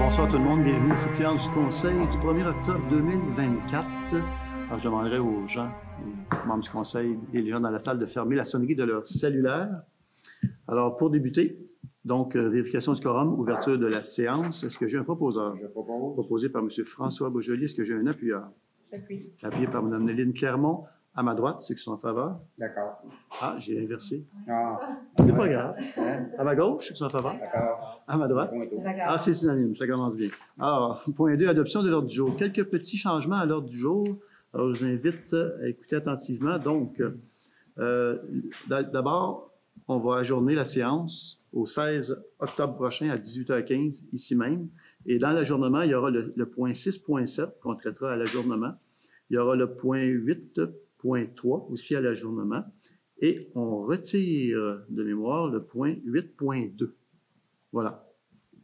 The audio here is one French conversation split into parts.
Bonsoir tout le monde, bienvenue à cette séance du Conseil du 1er octobre 2024. Alors, je demanderai aux gens, les membres du Conseil et les gens dans la salle de fermer la sonnerie de leur cellulaire. Alors, pour débuter, donc, vérification du quorum, ouverture de la séance. Est-ce que j'ai un proposeur? Je propose. Proposé par M. François Beaujoli. Est-ce que j'ai un appuyeur? J'appuie. Appuyé par Mme Néline Clermont. À ma droite, ceux qui sont en faveur. D'accord. Ah, j'ai inversé. Ah, C'est pas grave. À ma gauche, ceux qui sont en faveur. d'accord. À ma droite. Point tout. Ah, c'est synonyme, ça commence bien. Alors, point 2, adoption de l'ordre du jour. Quelques petits changements à l'ordre du jour. Alors, je vous invite à écouter attentivement. Donc, d'abord, on va ajourner la séance au 16 octobre prochain à 18h15, ici même. Et dans l'ajournement, il y aura le point 6.7 qu'on traitera à l'ajournement. Il y aura le point 8.3 aussi à l'ajournement. Et on retire de mémoire le point 8.2. Voilà.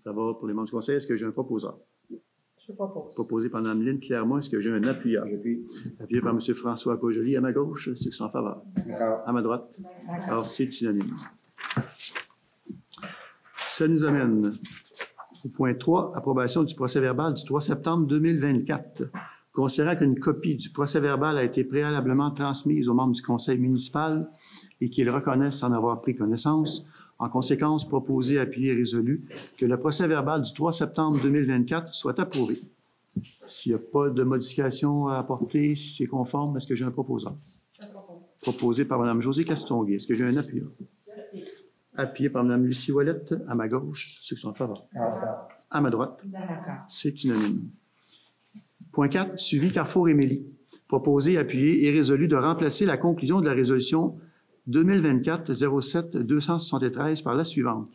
Ça va pour les membres du Conseil. Est-ce que j'ai un proposeur? Je propose. Proposé par Mme Néline Clermont. Est-ce que j'ai un appuyeur? J'appuie. Appuyé par M. François Beaujoli. À ma gauche, ceux qui sont en faveur. D'accord. À ma droite. D'accord. Alors, c'est unanime. Ça nous amène au point 3, approbation du procès-verbal du 3 septembre 2024. Considérant qu'une copie du procès-verbal a été préalablement transmise aux membres du conseil municipal et qu'ils reconnaissent en avoir pris connaissance, en conséquence, proposé, appuyé et résolu que le procès-verbal du 3 septembre 2024 soit approuvé. S'il n'y a pas de modification à apporter, si c'est conforme, est-ce que j'ai un proposeur? Je propose. Proposé par Mme Josée Castonguay. Est-ce que j'ai un appuyeur? Appuyé par Mme Lucie Ouellette, à ma gauche, ceux qui sont en faveur. D'accord. À ma droite, D'accord. c'est unanime. Point 4, suivi Carrefour-Émilie. Proposé, appuyé et résolu de remplacer la conclusion de la résolution 2024-07-273 par la suivante.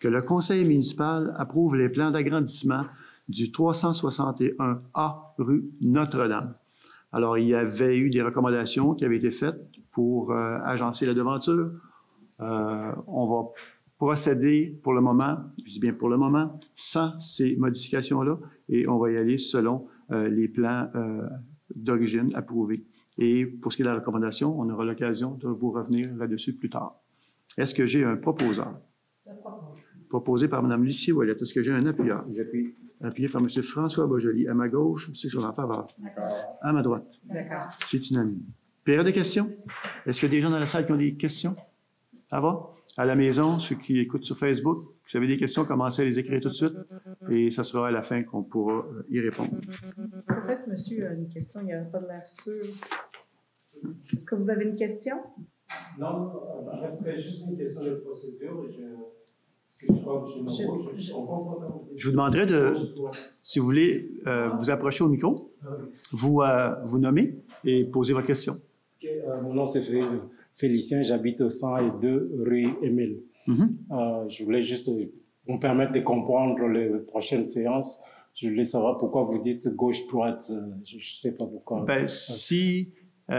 Que le conseil municipal approuve les plans d'agrandissement du 361A rue Notre-Dame. Alors, il y avait eu des recommandations qui avaient été faites pour agencer la devanture. On va procéder pour le moment, je dis bien pour le moment, sans ces modifications-là, et on va y aller selon les plans d'origine approuvés. Et pour ce qui est de la recommandation, on aura l'occasion de vous revenir là-dessus plus tard. Est-ce que j'ai un proposeur? Je propose. Proposé par Mme Lucie Ouellette. Est-ce que j'ai un appuyeur? J'appuie. Appuyé par M. François Beaujoli. À ma gauche, ceux qui sont en faveur. D'accord. À ma droite. D'accord. C'est unanime. Période de questions? Est-ce qu'il y a des gens dans la salle qui ont des questions? Ça va? À la maison, ceux qui écoutent sur Facebook, si vous avez des questions, commencez à les écrire tout de suite et ça sera à la fin qu'on pourra y répondre. En fait, monsieur, une question, il n'y a pas de l'air sûr. Est-ce que vous avez une question? Non, en fait, juste une question de procédure. Parce que je crois que je comprends pas comment. Je vous demanderai de, si vous voulez, vous approcher au micro, vous nommer et poser votre question. Mon nom c'est Félicien, j'habite au 102 rue Émile. Je voulais juste vous permettre de comprendre les prochaines séances. Je voulais savoir pourquoi vous dites gauche-droite. Je ne sais pas pourquoi. Ben, si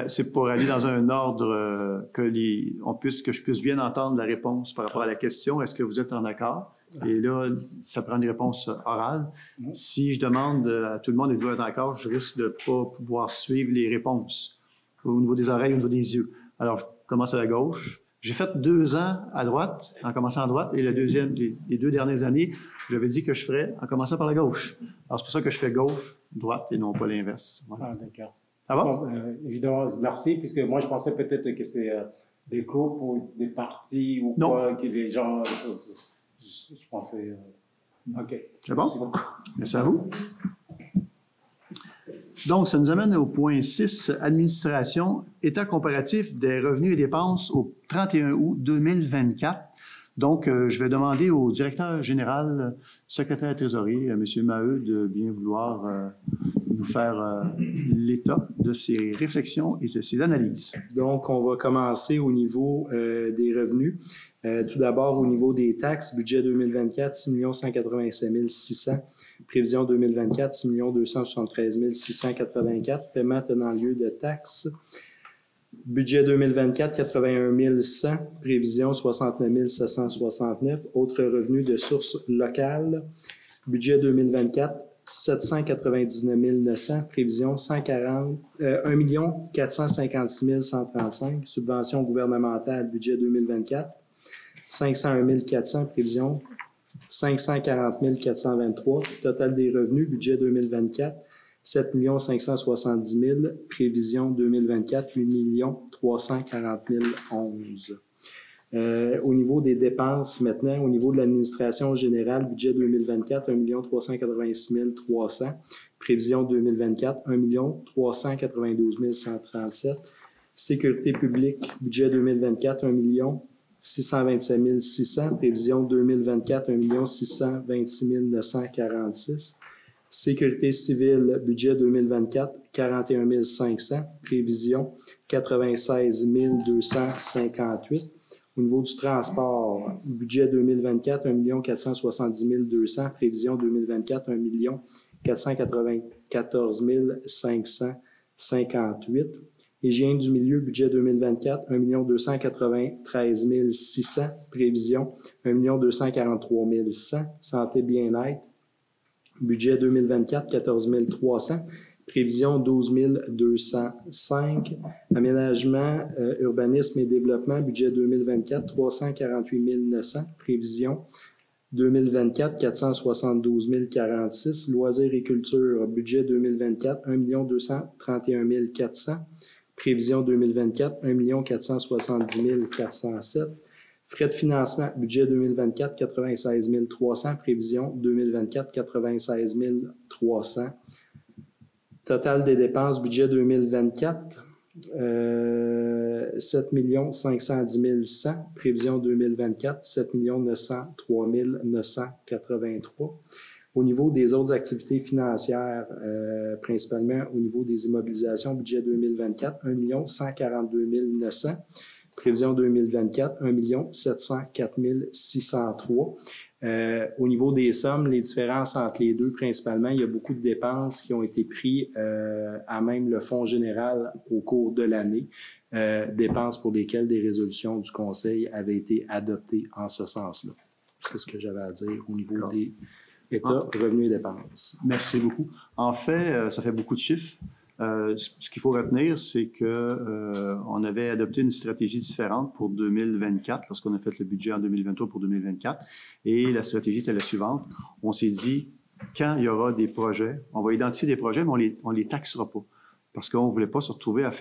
c'est pour aller dans un ordre que je puisse bien entendre la réponse par rapport à la question, est-ce que vous êtes en accord? Et là, ça prend une réponse orale. Si je demande à tout le monde êtes-vous en accord, je risque de ne pas pouvoir suivre les réponses au niveau des oreilles, au niveau des yeux. Alors, je commence à la gauche. J'ai fait 2 ans à droite, en commençant à droite, et les 2 dernières années, j'avais dit que je ferais en commençant par la gauche. Alors, c'est pour ça que je fais gauche, droite, et non pas l'inverse. Voilà. Ah, d'accord. Ça va? Bon, évidemment, merci, puisque moi, je pensais peut-être que c'est des groupes ou des partis ou Non. quoi, que les gens... Je pensais... OK. C'est bon? Merci beaucoup. Merci à vous. Donc, ça nous amène au point 6, administration, état comparatif des revenus et dépenses au 31 août 2024. Donc, je vais demander au directeur général, secrétaire trésorier, M. Maheu, de bien vouloir nous faire l'état de ses réflexions et de ses analyses. Donc, on va commencer au niveau des revenus. Tout d'abord, au niveau des taxes, budget 2024, 6 185 600. Prévision 2024, 6 273 684. Paiement tenant lieu de taxes. Budget 2024, 81 100. Prévision 69 769. Autres revenus de sources locales. Budget 2024, 799 900. Prévision 1 456 135. Subvention gouvernementale, budget 2024. 501 400. Prévision 540 423. Total des revenus, budget 2024, 7 570 000. Prévision 2024, 8 340 011. Au niveau des dépenses maintenant, au niveau de l'administration générale, budget 2024, 1 386 300. Prévision 2024, 1 392 137. Sécurité publique, budget 2024, 1 627 600. Prévision 2024, 1 626 946. Sécurité civile, budget 2024, 41 500. Prévision 96 258. Au niveau du transport, budget 2024, 1 470 200. Prévision 2024, 1 494 558. Hygiène du milieu, budget 2024, 1 293 600. Prévision, 1 243 100. Santé bien-être, budget 2024, 14 300. Prévision 12 205. Aménagement, urbanisme et développement, budget 2024, 348 900. Prévision 2024, 472 046. Loisirs et culture, budget 2024, 1 231 400. Prévision 2024, 1 470 407. Frais de financement, budget 2024, 96 300. Prévision 2024, 96 300. Total des dépenses, budget 2024, 7 510 100. Prévision 2024, 7 903 983. Au niveau des autres activités financières, principalement au niveau des immobilisations, budget 2024, 1 142 900. Prévision 2024, 1 704 603. Au niveau des sommes, les différences entre les deux, principalement, il y a beaucoup de dépenses qui ont été prises à même le fonds général au cours de l'année, dépenses pour lesquelles des résolutions du Conseil avaient été adoptées en ce sens-là. C'est ce que j'avais à dire au niveau des États, revenus et dépenses. Merci beaucoup. En fait, ça fait beaucoup de chiffres. Ce qu'il faut retenir, c'est qu'on avait adopté une stratégie différente pour 2024, lorsqu'on a fait le budget en 2023 pour 2024. Et la stratégie était la suivante. On s'est dit, quand il y aura des projets, on va identifier des projets, mais on les taxera pas. Parce qu'on ne voulait pas se retrouver à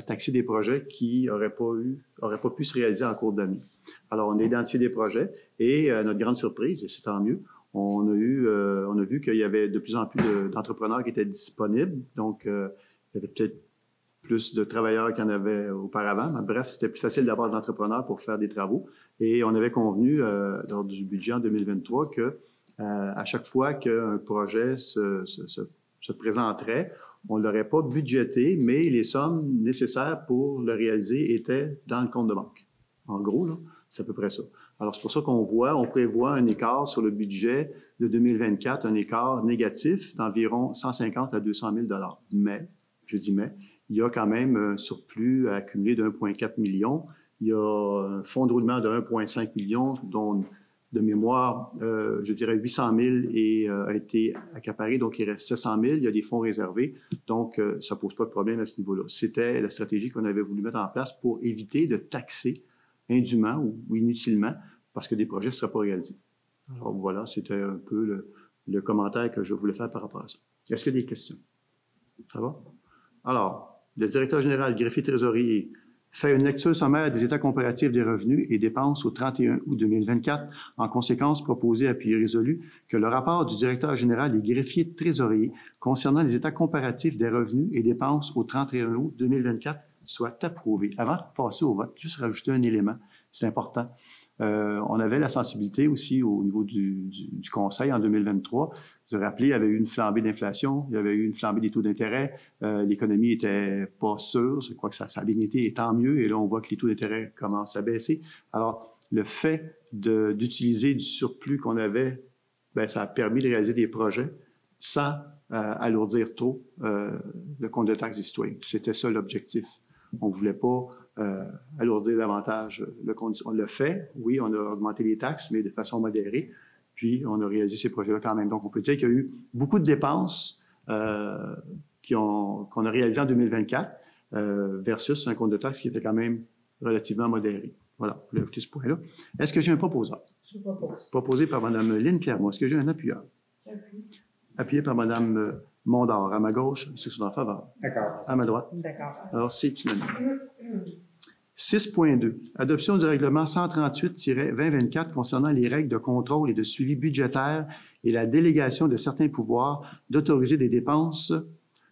taxer des projets qui n'auraient pas pu se réaliser en cours d'année. Alors, on a identifié des projets et notre grande surprise, et c'est tant mieux, on a vu qu'il y avait de plus en plus d'entrepreneurs qui étaient disponibles. Donc, il y avait peut-être plus de travailleurs qu'il y en avait auparavant. Mais bref, c'était plus facile d'avoir des entrepreneurs pour faire des travaux. Et on avait convenu, lors du budget en 2023, que à chaque fois qu'un projet se présenterait, on ne l'aurait pas budgété, mais les sommes nécessaires pour le réaliser étaient dans le compte de banque. En gros, là, c'est à peu près ça. Alors, c'est pour ça on prévoit un écart sur le budget de 2024, un écart négatif d'environ 150 à 200 000 $. Mais, je dis mais, il y a quand même un surplus à accumuler de 1,4 million. Il y a un fonds de roulement de 1,5 million, dont, de mémoire, je dirais 800 000 a été accaparé, donc il reste 700 000. Il y a des fonds réservés, donc ça ne pose pas de problème à ce niveau-là. C'était la stratégie qu'on avait voulu mettre en place pour éviter de taxer indûment ou inutilement parce que des projets ne seraient pas réalisés. Alors voilà, c'était un peu le commentaire que je voulais faire par rapport à ça. Est-ce qu'il y a des questions? Ça va? Alors, le directeur général, greffier trésorier, fait une lecture sommaire des états comparatifs des revenus et dépenses au 31 août 2024. En conséquence, proposé, appuyé, résolu que le rapport du directeur général et greffier trésorier concernant les états comparatifs des revenus et dépenses au 31 août 2024 soit approuvé. Avant de passer au vote, juste rajouter un élément, c'est important. On avait la sensibilité aussi au niveau du Conseil en 2023. Vous vous rappelez, il y avait eu une flambée d'inflation, il y avait eu une flambée des taux d'intérêt, l'économie n'était pas sûre, je crois que ça a bien été, et tant mieux, et là on voit que les taux d'intérêt commencent à baisser. Alors, le fait d'utiliser du surplus qu'on avait, bien, ça a permis de réaliser des projets sans alourdir trop le compte de taxes des citoyens. C'était ça l'objectif. On ne voulait pas alourdir davantage le compte. On l'a fait, oui, on a augmenté les taxes, mais de façon modérée, puis on a réalisé ces projets-là quand même. Donc, on peut dire qu'il y a eu beaucoup de dépenses qu'on a réalisées en 2024 versus un compte de taxes qui était quand même relativement modéré. Voilà, je voulais ajouter ce point-là. Est-ce que j'ai un proposeur? Je propose. Proposé par Mme Lynne Clermont. Est-ce que j'ai un appuyeur? J'appuie. Appuyé par Mme Mondor. À ma gauche, ceux qui sont en faveur. D'accord. À ma droite. D'accord. Alors, c'est unanime. 6.2. Adoption du règlement 138-2024 concernant les règles de contrôle et de suivi budgétaire et la délégation de certains pouvoirs d'autoriser des dépenses,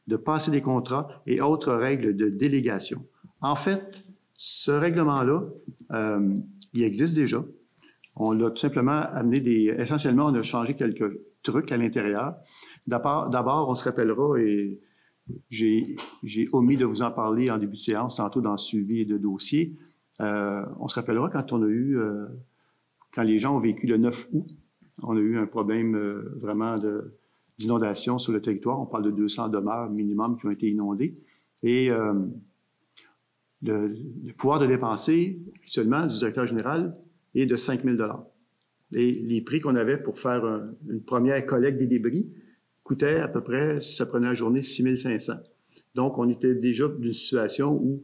de passer des contrats et autres règles de délégation. En fait, ce règlement-là, il existe déjà. On l'a tout simplement amené essentiellement, on a changé quelques trucs à l'intérieur. D'abord, on se rappellera, et j'ai omis de vous en parler en début de séance, tantôt dans le suivi de dossier. On se rappellera quand on a eu, quand les gens ont vécu le 9 août, on a eu un problème vraiment d'inondation sur le territoire. On parle de 200 demeures minimum qui ont été inondées. Et le pouvoir de dépenser, actuellement, du directeur général est de 5 000 $. Et les prix qu'on avait pour faire une première collecte des débris coûtait à peu près, si ça prenait la journée, 6 500. Donc, on était déjà dans une situation où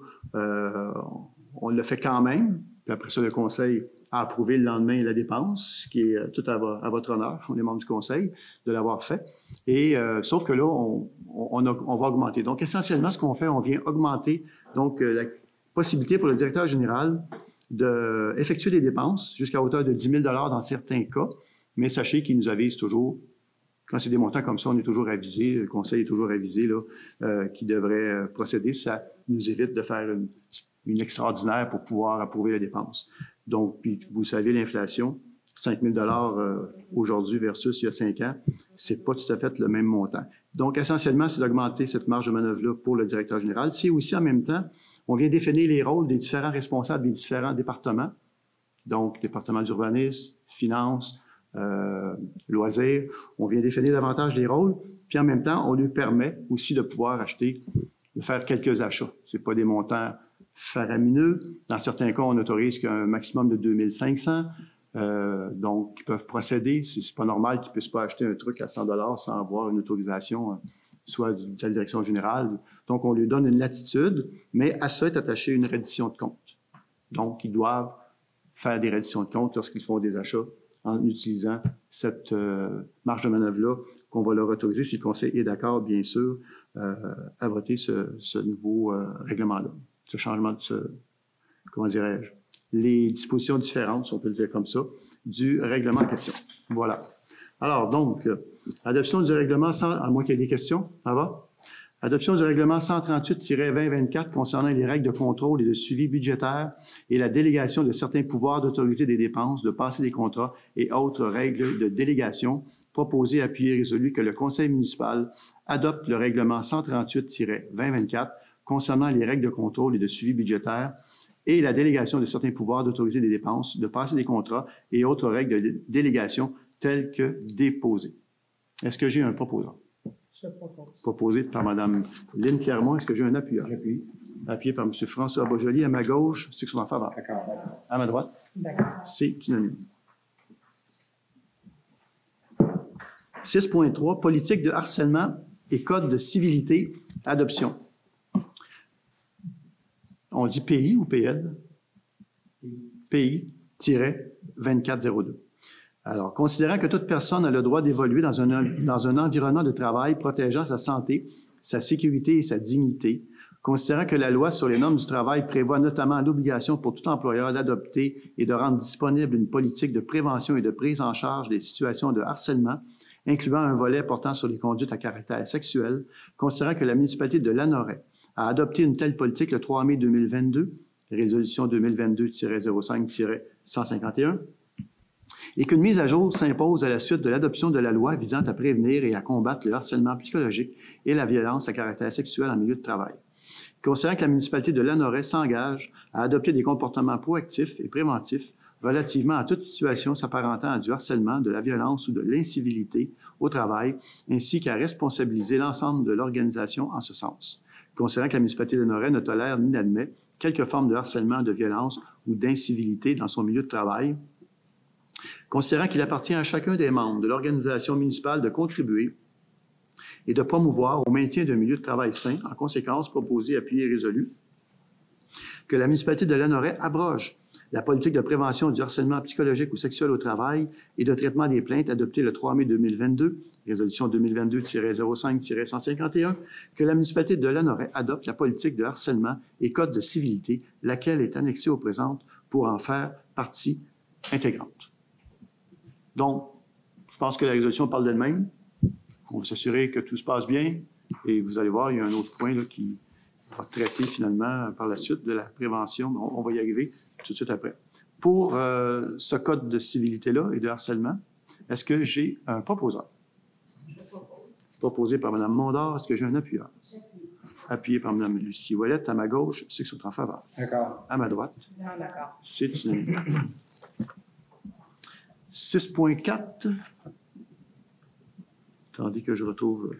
on l'a fait quand même. Puis après ça, le conseil a approuvé le lendemain la dépense, ce qui est tout à votre honneur, on est membre du conseil, de l'avoir fait. Et sauf que là, on va augmenter. Donc, essentiellement, ce qu'on fait, on vient augmenter donc la possibilité pour le directeur général d'effectuer des dépenses jusqu'à hauteur de 10 000 $ dans certains cas. Mais sachez qu'il nous avise toujours. Quand c'est des montants comme ça, on est toujours avisé, le conseil est toujours avisé qu'il devrait procéder. Ça nous évite de faire une extraordinaire pour pouvoir approuver la dépense. Donc, puis vous savez, l'inflation, 5 000 $ aujourd'hui versus il y a 5 ans, c'est pas tout à fait le même montant. Donc, essentiellement, c'est d'augmenter cette marge de manœuvre-là pour le directeur général. C'est aussi en même temps, on vient définir les rôles des différents responsables des différents départements. Donc, département d'urbanisme, finances, loisirs. On vient définir davantage les rôles, puis en même temps, on lui permet aussi de pouvoir de faire quelques achats. Ce n'est pas des montants faramineux. Dans certains cas, on autorise qu'un maximum de 2 500. Donc, ils peuvent procéder. Ce n'est pas normal qu'ils ne puissent pas acheter un truc à 100 $ sans avoir une autorisation, soit de la direction générale. Donc, on lui donne une latitude, mais à ça est attachée une reddition de compte. Donc, ils doivent faire des redditions de compte lorsqu'ils font des achats en utilisant cette marge de manœuvre-là qu'on va leur autoriser, si le conseil est d'accord, bien sûr, à voter ce nouveau règlement-là, ce changement comment dirais-je, les dispositions différentes, si on peut le dire comme ça, du règlement en question. Voilà. Alors, donc, adoption du règlement, à moins qu'il y ait des questions, ça va? Adoption du règlement 138-2024 concernant les règles de contrôle et de suivi budgétaire et la délégation de certains pouvoirs d'autoriser des dépenses, de passer des contrats et autres règles de délégation, proposé, appuyé et résolu que le conseil municipal adopte le règlement 138-2024 concernant les règles de contrôle et de suivi budgétaire et la délégation de certains pouvoirs d'autoriser des dépenses, de passer des contrats et autres règles de délégation telles que déposées. Est-ce que j'ai un proposant? Je propose. Proposé par Mme Lynne Clermont. Est-ce que j'ai un appuyeur? J'appuie. Appuyé par M. François Beaujolais. À ma gauche, ceux qui sont en faveur. D'accord. À ma droite, D'accord. c'est unanime. 6.3, politique de harcèlement et code de civilité, adoption. On dit pays ou PL? Pays-2402. Alors, considérant que toute personne a le droit d'évoluer dans un environnement de travail protégeant sa santé, sa sécurité et sa dignité, considérant que la loi sur les normes du travail prévoit notamment l'obligation pour tout employeur d'adopter et de rendre disponible une politique de prévention et de prise en charge des situations de harcèlement, incluant un volet portant sur les conduites à caractère sexuel, considérant que la municipalité de Lanoraie a adopté une telle politique le 3 mai 2022, résolution 2022-05-151, et qu'une mise à jour s'impose à la suite de l'adoption de la loi visant à prévenir et à combattre le harcèlement psychologique et la violence à caractère sexuel en milieu de travail. Considérant que la municipalité de Lanoraie s'engage à adopter des comportements proactifs et préventifs relativement à toute situation s'apparentant à du harcèlement, de la violence ou de l'incivilité au travail, ainsi qu'à responsabiliser l'ensemble de l'organisation en ce sens. Considérant que la municipalité de Lanoraie ne tolère ni n'admet quelque forme de harcèlement, de violence ou d'incivilité dans son milieu de travail, considérant qu'il appartient à chacun des membres de l'organisation municipale de contribuer et de promouvoir au maintien d'un milieu de travail sain, en conséquence, proposé, appuyé et résolu, Que la municipalité de Lanoraie abroge la politique de prévention du harcèlement psychologique ou sexuel au travail et de traitement des plaintes adoptée le 3 mai 2022, résolution 2022-05-151, que la municipalité de Lanoraie adopte la politique de harcèlement et code de civilité, laquelle est annexée aux présentes pour en faire partie intégrante. Donc, je pense que la résolution parle d'elle-même. On va s'assurer que tout se passe bien et vous allez voir, il y a un autre point là, qui va traiter finalement par la suite de la prévention. On va y arriver tout de suite après. Pour ce code de civilité-là et de harcèlement, est-ce que j'ai un proposeur? Proposé par Mme Mondor. Est-ce que j'ai un appuyeur? Appuyé par Mme Lucie Ouellette. À ma gauche, ceux qui sont en faveur. D'accord. À ma droite, Non, d'accord. c'est unanime. 6.4. Attendez que je retrouve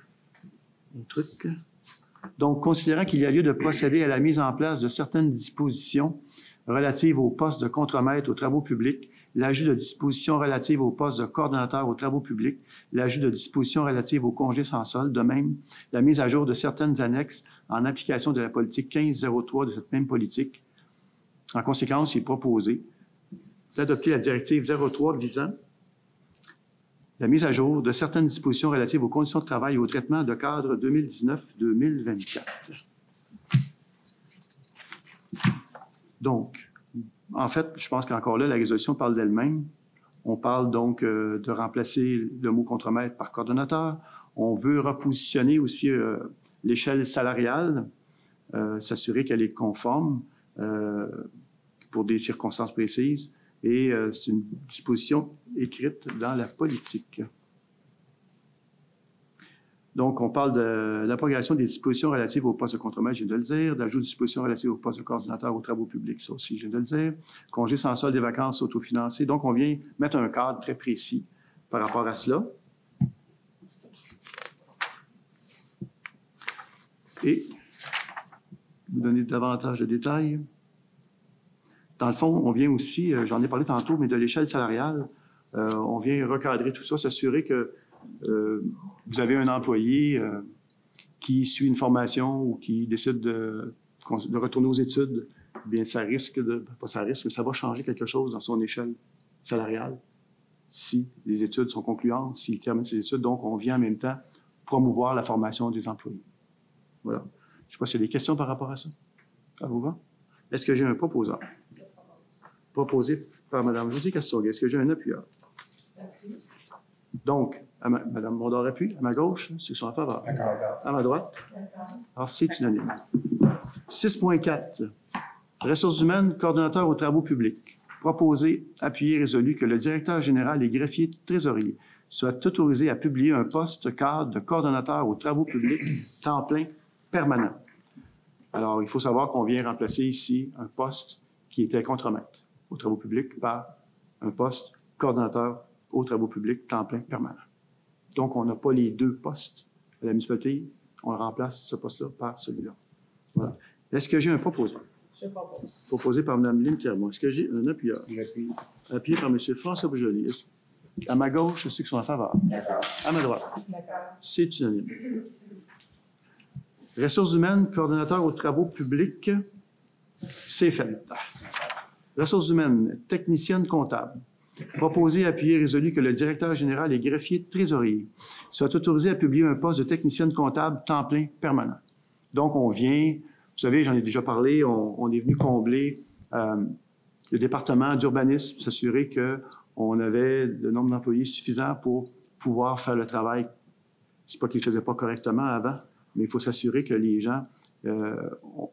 mon truc. Donc, considérant qu'il y a lieu de procéder à la mise en place de certaines dispositions relatives aux postes de contremaître aux travaux publics, l'ajout de dispositions relatives aux postes de coordonnateur aux travaux publics, l'ajout de dispositions relatives aux congés sans solde, de même, la mise à jour de certaines annexes en application de la politique 1503 de cette même politique. En conséquence, il est proposé d'adopter la directive 03 visant la mise à jour de certaines dispositions relatives aux conditions de travail et au traitement de cadre 2019-2024. Donc, en fait, je pense qu'encore là, la résolution parle d'elle-même. On parle donc de remplacer le mot contremaître par coordonnateur. On veut repositionner aussi l'échelle salariale, s'assurer qu'elle est conforme pour des circonstances précises. Et c'est une disposition écrite dans la politique. Donc, on parle de l'abrogation des dispositions relatives au poste de contremaître, je viens de le dire, d'ajout de dispositions relatives au poste de coordinateur aux travaux publics, ça aussi, je viens de le dire, congé sans solde des vacances autofinancées. Donc, on vient mettre un cadre très précis par rapport à cela. Et vous donner davantage de détails. Dans le fond, on vient aussi, j'en ai parlé tantôt, mais de l'échelle salariale, on vient recadrer tout ça, s'assurer que vous avez un employé qui suit une formation ou qui décide de retourner aux études, bien ça risque de, pas ça risque, mais ça va changer quelque chose dans son échelle salariale si les études sont concluantes, s'il termine ses études. Donc, on vient en même temps promouvoir la formation des employés. Voilà. Je ne sais pas s'il y a des questions par rapport à ça. Ça vous va? Est-ce que j'ai un proposeur? Proposé par Mme Josée Castonguay. Est-ce que j'ai un appuyeur? Donc, Mme Mondor appuie. À ma gauche, ceux qui sont en faveur. À ma droite. Alors, c'est unanime. 6.4. Ressources humaines, coordonnateur aux travaux publics. Proposé, appuyé, résolu que le directeur général et greffier trésorier soient autorisés à publier un poste cadre de coordonnateur aux travaux publics temps plein permanent. Alors, il faut savoir qu'on vient remplacer ici un poste qui était contremaître aux travaux publics par un poste coordonnateur aux travaux publics temps plein permanent. Donc, on n'a pas les deux postes à la municipalité. On remplace ce poste-là par celui-là. Voilà. Est-ce que j'ai un proposeur? Je propose. Proposé par Mme Lynn Clermont. Est-ce que j'ai un appuyeur? J'appuie. Appuyé par M. François Boujoli. À ma gauche, ceux qui sont en faveur. À ma droite. D'accord. C'est unanime. Ressources humaines, coordonnateur aux travaux publics, c'est fait. Ressources humaines, technicienne comptable. Proposé, appuyé, résolu que le directeur général et greffier trésorier soient autorisés à publier un poste de technicienne comptable temps plein permanent. Donc, on vient, vous savez, j'en ai déjà parlé, on est venu combler le département d'urbanisme, s'assurer qu'on avait le nombre d'employés suffisant pour pouvoir faire le travail. C'est pas qu'ils ne le faisaient pas correctement avant, mais il faut s'assurer que les gens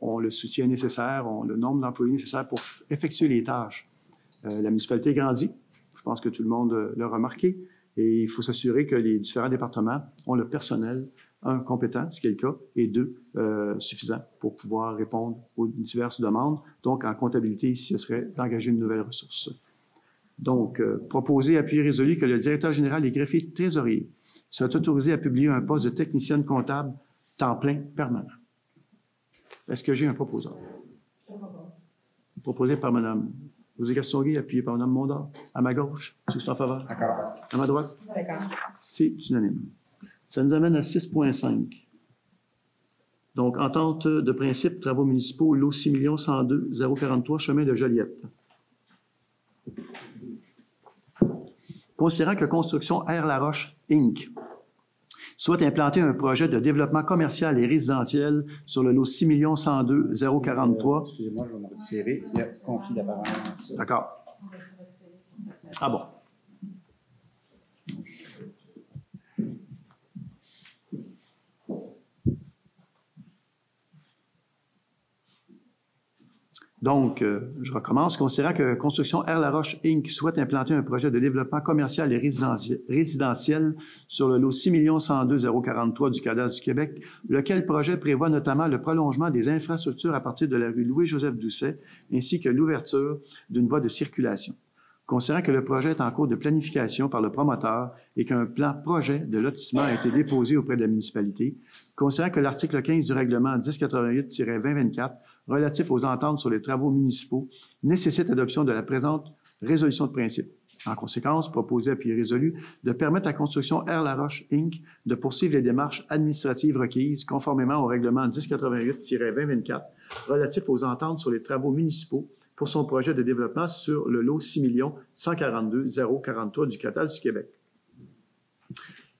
ont le soutien nécessaire, ont le nombre d'employés nécessaire pour effectuer les tâches. La municipalité grandit, je pense que tout le monde l'a remarqué, et il faut s'assurer que les différents départements ont le personnel, un, compétent, ce qui est le cas, et deux, suffisant pour pouvoir répondre aux diverses demandes. Donc, en comptabilité, ici, ce serait d'engager une nouvelle ressource. Donc, proposer, appuyer, résolu que le directeur général et greffier trésorier soit autorisé à publier un poste de technicienne comptable temps plein permanent. Est-ce que j'ai un proposeur? Proposé par Mme Josée Castonguay, appuyé par Mme Mondor. À ma gauche, ceux qui sont en faveur. D'accord. À ma droite. D'accord. C'est unanime. Ça nous amène à 6.5. Donc, entente de principe, travaux municipaux, lot 6 102 043, chemin de Joliette. Considérant que Construction R. Laroche, Inc. souhaite implanter un projet de développement commercial et résidentiel sur le lot 6 102 043. Excusez-moi, je vais me retirer. Il y a conflit d'apparence. D'accord. Ah bon. Donc, je recommence. Considérant que Construction R. Laroche, Inc. souhaite implanter un projet de développement commercial et résidentiel sur le lot 6 102 043 du Cadastre du Québec, lequel projet prévoit notamment le prolongement des infrastructures à partir de la rue Louis-Joseph Doucet, ainsi que l'ouverture d'une voie de circulation. Considérant que le projet est en cours de planification par le promoteur et qu'un plan projet de lotissement a été déposé auprès de la municipalité, considérant que l'article 15 du règlement 1088-2024 relatif aux ententes sur les travaux municipaux nécessite l'adoption de la présente résolution de principe. En conséquence, proposé à pied résolu de permettre à Construction R. Laroche, Inc. de poursuivre les démarches administratives requises conformément au règlement 1088-2024 relatif aux ententes sur les travaux municipaux pour son projet de développement sur le lot 6 142 043 du Cadastre du Québec.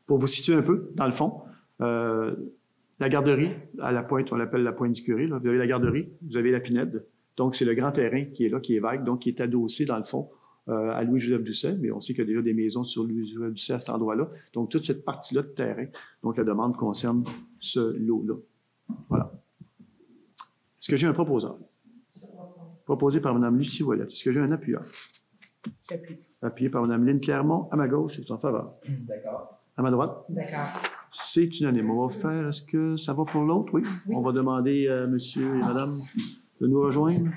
Pour vous situer un peu, dans le fond, la garderie, à la pointe, on l'appelle la pointe du curé, là. Vous avez la garderie, vous avez la Pinède, donc c'est le grand terrain qui est là, qui est vague, donc qui est adossé, dans le fond, à Louis-Joseph Doucet, mais on sait qu'il y a déjà des maisons sur Louis-Joseph Doucet à cet endroit-là. Donc, toute cette partie-là de terrain, donc la demande concerne ce lot-là. Voilà. Est-ce que j'ai un proposeur? Proposé par Mme Lucie Ouellette. Est-ce que j'ai un appuyeur? J'appuie. Appuyé par Mme Lynne Clermont, à ma gauche, c'est en faveur. D'accord. À ma droite? D'accord. C'est unanime. On va faire, est-ce que ça va pour l'autre? Oui. Oui. On va demander à monsieur et madame de nous rejoindre.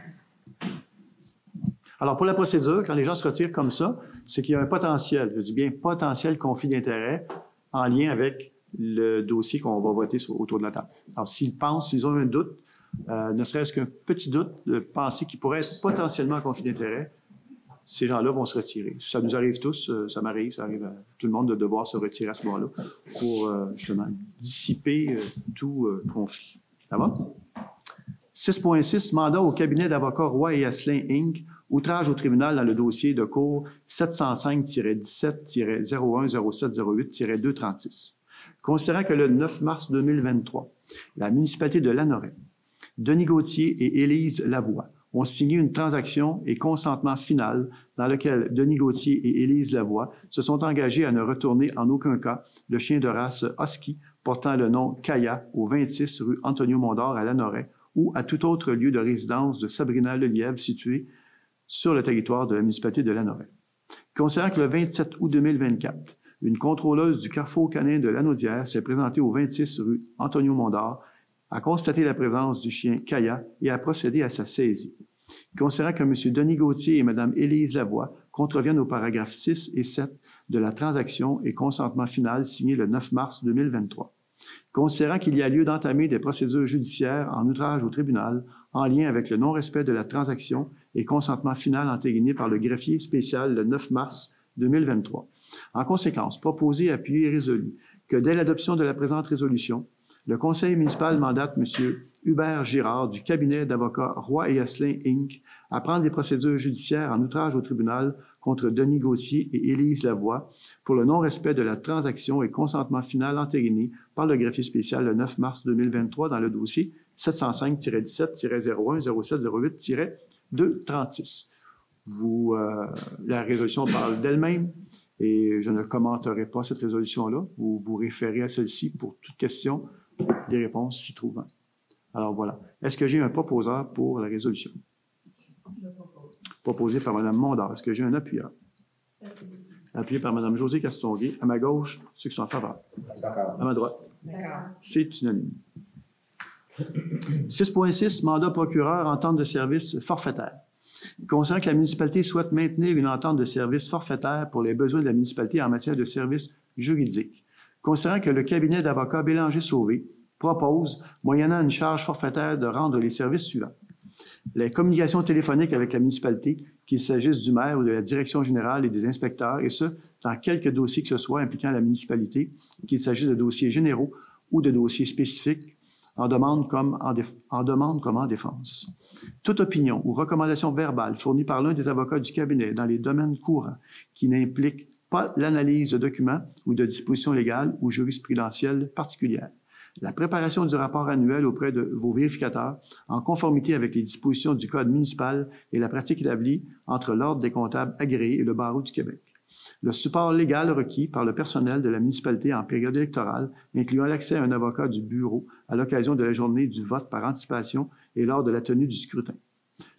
Alors, pour la procédure, quand les gens se retirent comme ça, c'est qu'il y a un potentiel, je dis bien potentiel conflit d'intérêt en lien avec le dossier qu'on va voter autour de la table. Alors, s'ils pensent, s'ils ont un doute, ne serait-ce qu'un petit doute de penser qu'il pourrait être potentiellement en conflit d'intérêt, ces gens-là vont se retirer. Ça nous arrive tous, ça m'arrive, ça arrive à tout le monde de devoir se retirer à ce moment-là pour justement dissiper tout conflit. Ça va? 6.6, mandat au cabinet d'avocats Roy et Asselin, Inc., outrage au tribunal dans le dossier de cour 705-17-010708-236. Considérant que le 9 mars 2023, la municipalité de Lanoraie, Denis Gauthier et Élise Lavoie ont signé une transaction et consentement final dans lequel Denis Gauthier et Élise Lavoie se sont engagés à ne retourner en aucun cas le chien de race Husky portant le nom Kaya au 26 rue Antonio-Mondor à Lanoraie ou à tout autre lieu de résidence de Sabrina Lelièvre situé sur le territoire de la municipalité de Lanoraie. Considérant que le 27 août 2024, une contrôleuse du Carrefour canin de Lanaudière s'est présentée au 26 rue Antonio-Mondor, a constaté la présence du chien Kaya et a procédé à sa saisie. Considérant que M. Denis Gauthier et Mme Élise Lavoie contreviennent aux paragraphes 6 et 7 de la transaction et consentement final signé le 9 mars 2023. Considérant qu'il y a lieu d'entamer des procédures judiciaires en outrage au tribunal en lien avec le non-respect de la transaction et consentement final entériné par le greffier spécial le 9 mars 2023. En conséquence, proposé, appuyé et résolu que dès l'adoption de la présente résolution, le conseil municipal mandate M. Hubert Girard du cabinet d'avocats Roy et Asselin, Inc. à prendre des procédures judiciaires en outrage au tribunal contre Denis Gauthier et Élise Lavoie pour le non-respect de la transaction et consentement final entériné par le greffier spécial le 9 mars 2023 dans le dossier 705-17-010708-236. La résolution parle d'elle-même et je ne commenterai pas cette résolution-là. Vous vous référez à celle-ci pour toute question, des réponses s'y trouvant. Alors voilà. Est-ce que j'ai un proposeur pour la résolution? Proposé par Mme Mondor. Est-ce que j'ai un appuyeur? Appuyé par Mme Josée Castonguay. À ma gauche, ceux qui sont en faveur. À ma droite. C'est unanime. 6.6, mandat procureur, entente de service forfaitaire. Considérant que la municipalité souhaite maintenir une entente de service forfaitaire pour les besoins de la municipalité en matière de services juridiques. Considérant que le cabinet d'avocats Bélanger-Sauvé propose, moyennant une charge forfaitaire, de rendre les services suivants. Les communications téléphoniques avec la municipalité, qu'il s'agisse du maire ou de la direction générale et des inspecteurs, et ce, dans quelques dossiers que ce soit impliquant la municipalité, qu'il s'agisse de dossiers généraux ou de dossiers spécifiques, en demande comme en défense. Toute opinion ou recommandation verbale fournie par l'un des avocats du cabinet dans les domaines courants qui n'implique pas l'analyse de documents ou de dispositions légales ou jurisprudentielles particulières, la préparation du rapport annuel auprès de vos vérificateurs en conformité avec les dispositions du Code municipal et la pratique établie entre l'Ordre des comptables agréés et le Barreau du Québec. Le support légal requis par le personnel de la municipalité en période électorale, incluant l'accès à un avocat du bureau à l'occasion de la journée du vote par anticipation et lors de la tenue du scrutin.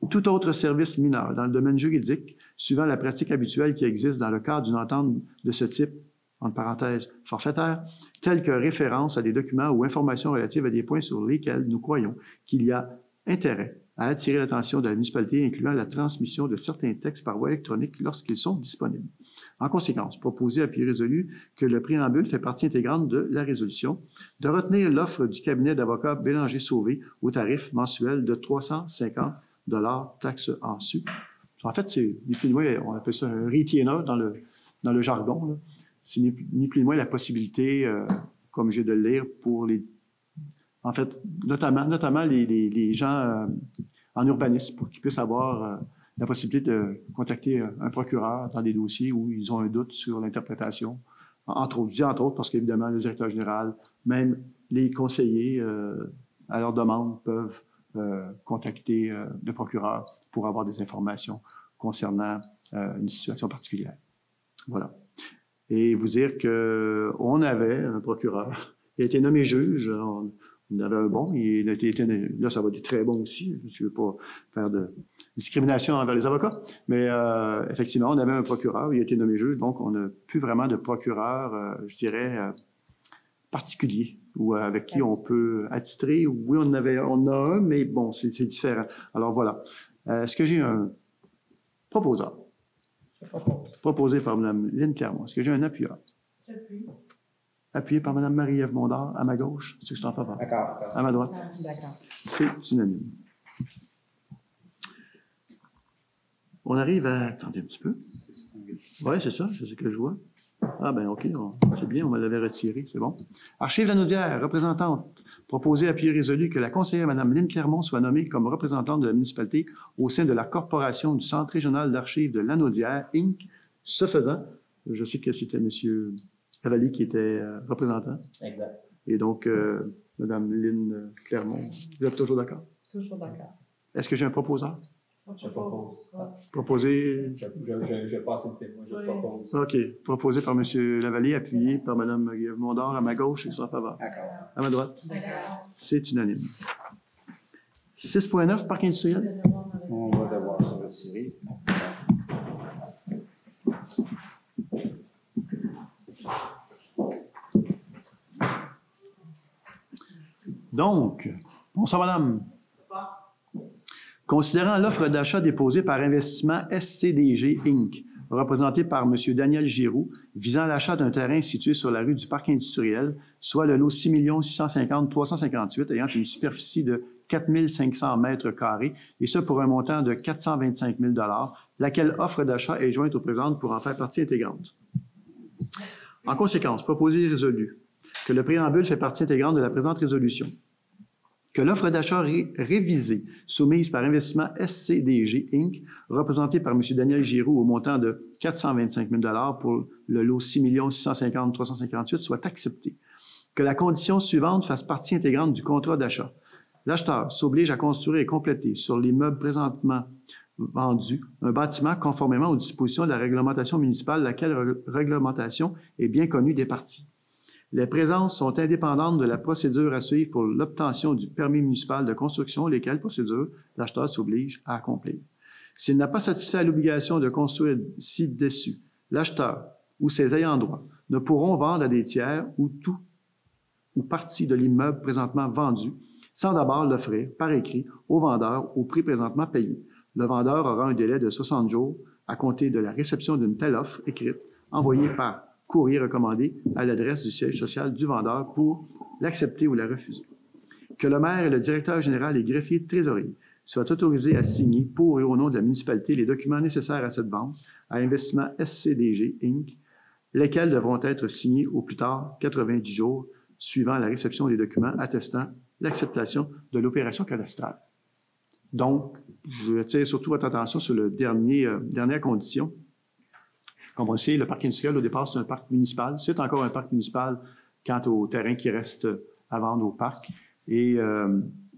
Tout autre service mineur dans le domaine juridique, suivant la pratique habituelle qui existe dans le cadre d'une entente de ce type, entre parenthèses, forfaitaire, telle que référence à des documents ou informations relatives à des points sur lesquels nous croyons qu'il y a intérêt à attirer l'attention de la municipalité, incluant la transmission de certains textes par voie électronique lorsqu'ils sont disponibles. En conséquence, proposé à pied résolu que le préambule fait partie intégrante de la résolution, de retenir l'offre du cabinet d'avocats Bélanger-Sauvé au tarif mensuel de 350 $ taxes en su. En fait, c'est ni plus ni moins, on appelle ça un retainer dans le jargon, là. C'est ni plus ni moins la possibilité, comme j'ai de le lire, pour les... En fait, notamment les gens en urbanisme, pour qu'ils puissent avoir la possibilité de contacter un procureur dans des dossiers où ils ont un doute sur l'interprétation. Entre autres, je dis entre autres parce qu'évidemment, le directeur général, même les conseillers, à leur demande, peuvent contacter le procureur pour avoir des informations concernant une situation particulière. Voilà. Et vous dire qu'on avait un procureur. Il a été nommé juge. On avait un bon. Il a été, là, ça va être très bon aussi. Je ne veux pas faire de discrimination envers les avocats. Mais effectivement, on avait un procureur. Il a été nommé juge. Donc, on n'a plus vraiment de procureur, je dirais, particulier ou avec qui on peut attitrer. Oui, on a un, mais bon, c'est différent. Alors, voilà. Est-ce que j'ai un proposeur? Proposé par Mme Lynne Clermont. Est-ce que j'ai un appuyeur? J'appuie. Appuyé par Mme Marie-Ève Mondard, à ma gauche. Est-ce que je t'en fais pas? D'accord. À ma droite. D'accord. C'est unanime. On arrive à... Attendez un petit peu. Oui, c'est ça, c'est ce que je vois. Ah ben OK, c'est bien, on me l'avait retiré, c'est bon. Archives Lanaudière, représentante, proposé à pied résolu que la conseillère Mme Lynne Clermont soit nommée comme représentante de la municipalité au sein de la Corporation du Centre régional d'archives de Lanaudière, Inc. Ce faisant, je sais que c'était M. Cavalier qui était représentant. Exact. Et donc, Mme Lynne Clermont, vous êtes toujours d'accord? Toujours d'accord. Est-ce que j'ai un proposeur? Je propose. Proposé... Je vais passer le témoin. Je propose. OK. Proposé par M. Lavallée, appuyé par Mme Marie-Ève Mondard, à ma gauche et sur la faveur. D'accord. À ma droite. D'accord. C'est unanime. 6.9, parc industriel. On va devoir se retirer. Donc, bonsoir madame. Considérant l'offre d'achat déposée par Investissement SCDG Inc., représentée par M. Daniel Giroux, visant l'achat d'un terrain situé sur la rue du Parc industriel, soit le lot 6 650 358, ayant une superficie de 4 500 mètres carrés, et ce pour un montant de 425 000 $, laquelle offre d'achat est jointe aux présentes pour en faire partie intégrante. En conséquence, proposé et résolu que le préambule fait partie intégrante de la présente résolution, que l'offre d'achat révisée soumise par Investissement SCDG Inc., représentée par M. Daniel Giroux au montant de 425 000 $ pour le lot 6 650 358 soit acceptée, que la condition suivante fasse partie intégrante du contrat d'achat. L'acheteur s'oblige à construire et compléter sur l'immeuble présentement vendu un bâtiment conformément aux dispositions de la réglementation municipale, laquelle réglementation est bien connue des parties. Les présences sont indépendantes de la procédure à suivre pour l'obtention du permis municipal de construction, lesquelles procédures l'acheteur s'oblige à accomplir. S'il n'a pas satisfait à l'obligation de construire ci-dessus, l'acheteur ou ses ayants droit ne pourront vendre à des tiers ou tout ou partie de l'immeuble présentement vendu, sans d'abord l'offrir par écrit au vendeur au prix présentement payé. Le vendeur aura un délai de 60 jours à compter de la réception d'une telle offre écrite, envoyée par courrier recommandé à l'adresse du siège social du vendeur pour l'accepter ou la refuser. Que le maire et le directeur général et greffier trésorier soient autorisés à signer pour et au nom de la municipalité les documents nécessaires à cette vente à Investissement SCDG Inc., lesquels devront être signés au plus tard 90 jours suivant la réception des documents attestant l'acceptation de l'opération cadastrale. Donc, je attire surtout votre attention sur la dernière condition. Comme on sait, le parc industriel, au départ, c'est un parc municipal. C'est encore un parc municipal quant au terrain qui reste à vendre au parc. Et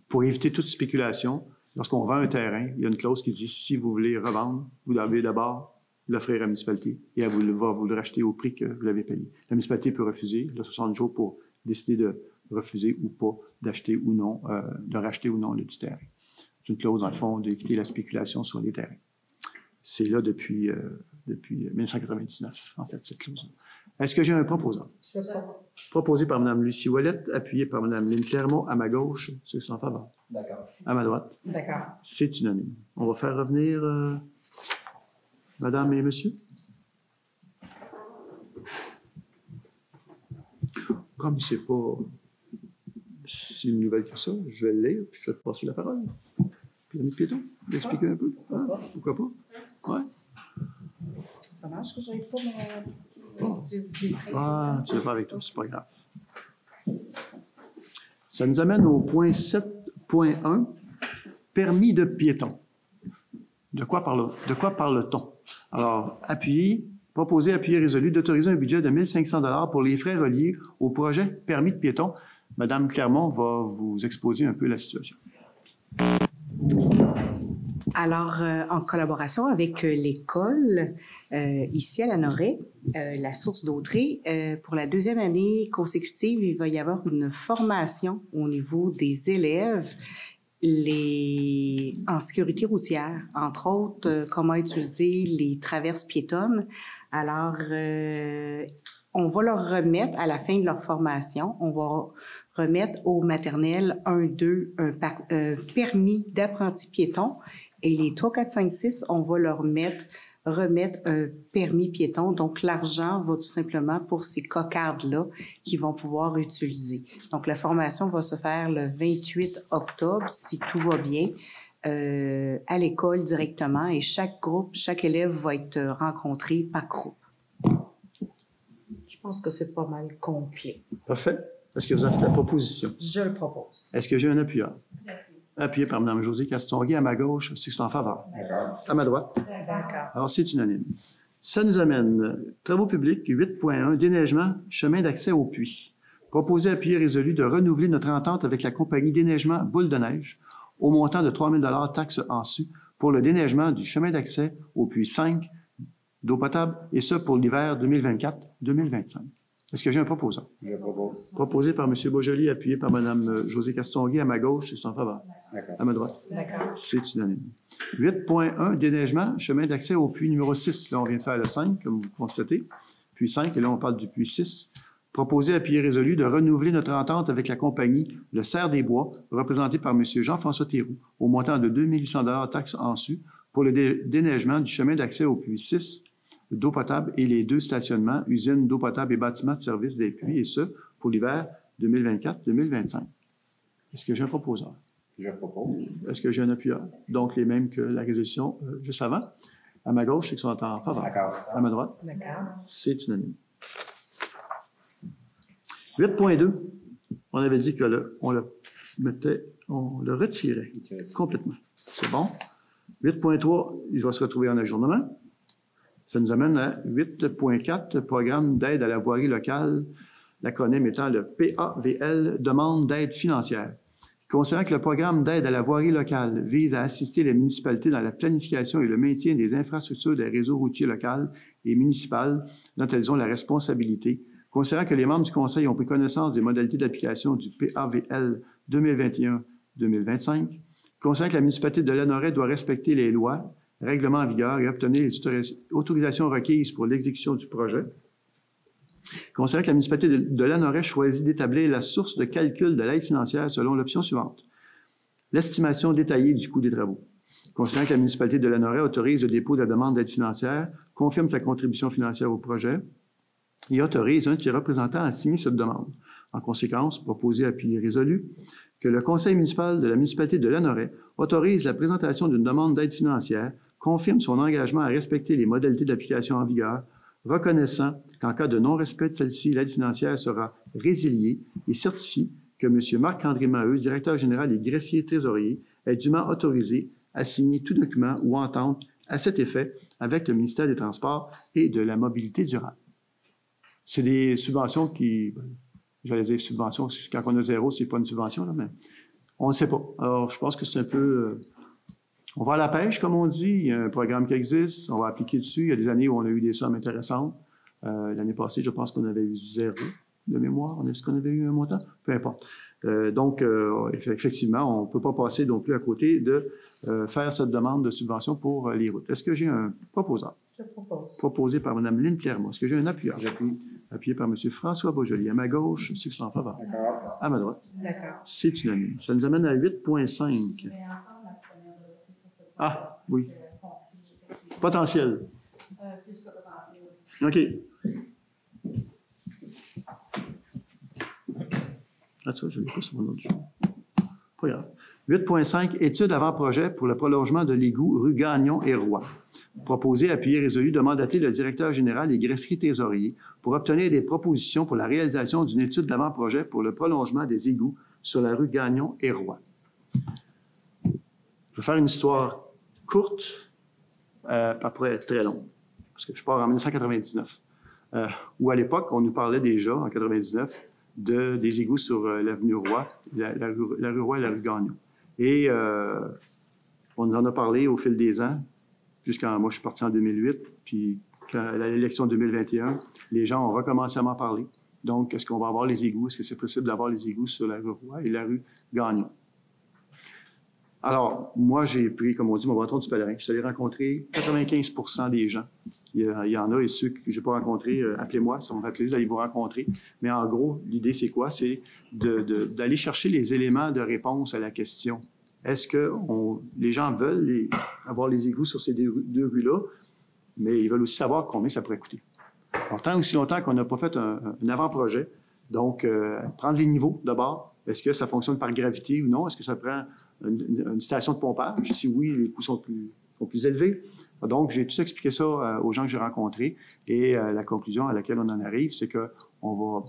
pour éviter toute spéculation, lorsqu'on vend un terrain, il y a une clause qui dit si vous voulez revendre, vous devez d'abord l'offrir à la municipalité et elle va vous le racheter au prix que vous l'avez payé. La municipalité peut refuser, il a 60 jours pour décider de refuser ou pas d'acheter ou non, de racheter ou non le dit terrain. C'est une clause, dans le fond, d'éviter la spéculation sur les terrains. C'est là depuis 1999, en fait, cette clause-là. Est-ce que j'ai un proposant? Proposé par Mme Lucie Ouellette, appuyé par Mme Lynne Clermont, à ma gauche, ceux qui sont en faveur. D'accord. À ma droite. D'accord. C'est unanime. On va faire revenir Madame et Monsieur. Comme c'est pas si une nouvelle que ça, je vais le lire, puis je vais te passer la parole. Puis l'ami Piéton, l'expliquer un peu. Hein? Pourquoi pas? Ouais. Dommage que je n'ai pas mon... Ah, tu l'as pas avec toi, c'est pas grave. Ça nous amène au point 7.1, permis de piéton. De quoi parle-t-on? Alors, proposer, appuyer, résolu d'autoriser un budget de 1 500 $ pour les frais reliés au projet permis de piéton. Madame Clermont va vous exposer un peu la situation. Alors, en collaboration avec l'école, ici à Lanoraie, la source d'Autrey, pour la deuxième année consécutive, il va y avoir une formation au niveau des élèves en sécurité routière, entre autres, comment utiliser les traverses piétonnes. Alors, on va leur remettre, à la fin de leur formation, on va remettre au maternel 1-2 un permis d'apprenti piéton. Et les 3, 4, 5, 6, on va leur remettre un permis piéton. Donc, l'argent va tout simplement pour ces cocardes-là qu'ils vont pouvoir utiliser. Donc, la formation va se faire le 28 octobre, si tout va bien, à l'école directement. Et chaque groupe, chaque élève va être rencontré par groupe. Je pense que c'est pas mal complet. Parfait. Est-ce que vous avez fait la proposition? Je le propose. Est-ce que j'ai un appuyeur? Appuyé par Mme Josée Castonguay, à ma gauche, c'est en faveur. D'accord. À ma droite. D'accord. Alors, c'est unanime. Ça nous amène, travaux publics, 8.1, déneigement, chemin d'accès au puits. Proposer, appuyer, résolu de renouveler notre entente avec la compagnie Déneigement Boule de Neige au montant de 3 000 $ taxes en su pour le déneigement du chemin d'accès au puits 5 d'eau potable, et ce pour l'hiver 2024-2025. Est-ce que j'ai un proposant? Je propose. Proposé par M. Beaujolais, appuyé par Mme Josée Castonguay, à ma gauche, c'est en faveur. D'accord. À ma droite. D'accord. C'est unanime. 8.1, déneigement, chemin d'accès au puits numéro 6. Là, on vient de faire le 5, comme vous constatez. Puits 5, et là, on parle du puits 6. Proposé, appuyé, résolu de renouveler notre entente avec la compagnie Le Cerf des Bois, représentée par M. Jean-François Théroux, au montant de 2 800 $ taxes en su pour le déneigement du chemin d'accès au puits 6 d'eau potable et les 2 stationnements, usines d'eau potable et bâtiments de service des puits, et ce, pour l'hiver 2024-2025. Est-ce que j'ai un proposeur? Je propose. Est-ce que j'ai un appuyeur? Donc, les mêmes que la résolution juste avant. À ma gauche, c'est qu'ils sont en faveur. D'accord. À ma droite, D'accord. c'est unanime. 8.2, on avait dit qu'on le retirait complètement. C'est bon. 8.3, il va se retrouver en ajournement. Ça nous amène à 8.4, programme d'aide à la voirie locale, l'acronyme étant le PAVL, demande d'aide financière. Considérant que le programme d'aide à la voirie locale vise à assister les municipalités dans la planification et le maintien des infrastructures des réseaux routiers locaux et municipaux dont elles ont la responsabilité, considérant que les membres du Conseil ont pris connaissance des modalités d'application du PAVL 2021-2025, considérant que la municipalité de Lanoraie doit respecter les lois, règlements en vigueur et obtenir les autorisations requises pour l'exécution du projet. Considérant que la municipalité de Lanoraie choisit d'établir la source de calcul de l'aide financière selon l'option suivante. L'estimation détaillée du coût des travaux. Considérant que la municipalité de Lanoraie autorise le dépôt de la demande d'aide financière, confirme sa contribution financière au projet et autorise un de ses représentants à signer cette demande. En conséquence, proposé, appuyé, résolu, que le conseil municipal de la municipalité de Lanoraie autorise la présentation d'une demande d'aide financière, confirme son engagement à respecter les modalités d'application en vigueur, reconnaissant qu'en cas de non-respect de celle-ci, l'aide financière sera résiliée et certifie que M. Marc-André Maheu, directeur général et greffier trésorier, est dûment autorisé à signer tout document ou entente à cet effet avec le ministère des Transports et de la Mobilité durable. C'est des subventions qui... J'allais dire subventions, quand on a zéro, c'est pas une subvention, là, mais on ne sait pas. Alors, je pense que c'est un peu... on va à la pêche, comme on dit. Il y a un programme qui existe, on va appliquer dessus. Il y a des années où on a eu des sommes intéressantes. L'année passée, je pense qu'on avait eu 0 de mémoire. Est-ce qu'on avait eu un montant? Peu importe. Donc, effectivement, on ne peut pas passer non plus à côté de faire cette demande de subvention pour les routes. Est-ce que j'ai un proposant? Je propose. Proposé par Mme Lynne Clermont. Est-ce que j'ai un appuyeur? J'appuie. Appuyé par M. François Beaujolais. À ma gauche, ceux qui sont en faveur. D'accord. À ma droite. D'accord. C'est unanime. Ça nous amène à 8,5. Ah, oui. Potentiel. Plus que potentiel. OK. Ah, ça, je ne l'ai pas sur mon autre jour. Pas grave. 8,5. Étude avant-projet pour le prolongement de l'égout rue Gagnon et Roy. Proposé, appuyé, résolu de mandater le directeur général et greffier trésorier pour obtenir des propositions pour la réalisation d'une étude d'avant-projet pour le prolongement des égouts sur la rue Gagnon et Roy. Je vais faire une histoire courte, après très longue, parce que je pars en 1999, où à l'époque, on nous parlait déjà, en 1999, des égouts sur l'avenue Roy, la rue Roy et la rue Gagnon. Et on en a parlé au fil des ans, moi je suis parti en 2008, puis à l'élection 2021, les gens ont recommencé à m'en parler. Donc, est-ce qu'on va avoir les égouts? Est-ce que c'est possible d'avoir les égouts sur la rue Roy et la rue Gagnon? Alors, moi, j'ai pris, comme on dit, mon bâton du pèlerin. Je suis allé rencontrer 95% des gens. Il y en a, et ceux que je n'ai pas rencontrés, appelez-moi, ça me fait plaisir d'aller vous rencontrer. Mais en gros, l'idée, c'est quoi? C'est d'aller chercher les éléments de réponse à la question. Est-ce que les gens veulent avoir les égouts sur ces deux rues-là, mais ils veulent aussi savoir combien ça pourrait coûter. Tant aussi longtemps qu'on n'a pas fait un avant-projet, donc prendre les niveaux d'abord. Est-ce que ça fonctionne par gravité ou non? Est-ce que ça prend une station de pompage? Si oui, les coûts sont plus élevés. Donc, j'ai tout expliqué ça aux gens que j'ai rencontrés et la conclusion à laquelle on en arrive, c'est qu'on va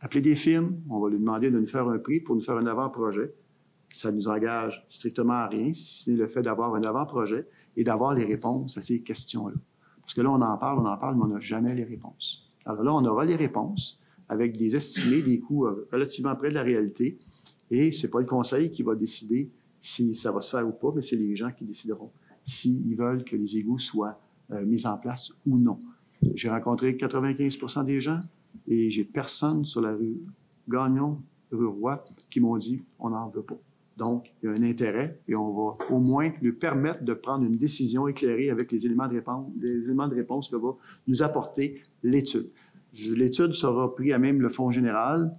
appeler des firmes, on va lui demander de nous faire un prix pour nous faire un avant-projet. Ça nous engage strictement à rien, si ce n'est le fait d'avoir un avant-projet et d'avoir les réponses à ces questions-là. Parce que là, on en parle, mais on n'a jamais les réponses. Alors là, on aura les réponses avec des estimés, des coûts relativement près de la réalité. Et ce n'est pas le conseil qui va décider si ça va se faire ou pas, mais c'est les gens qui décideront s'ils veulent que les égouts soient mis en place ou non. J'ai rencontré 95% des gens et j'ai personne sur la rue Gagnon, rue Roy, qui m'ont dit « on n'en veut pas ». Donc, il y a un intérêt et on va au moins lui permettre de prendre une décision éclairée avec les éléments de réponse que va nous apporter l'étude. L'étude sera prise à même le fonds général.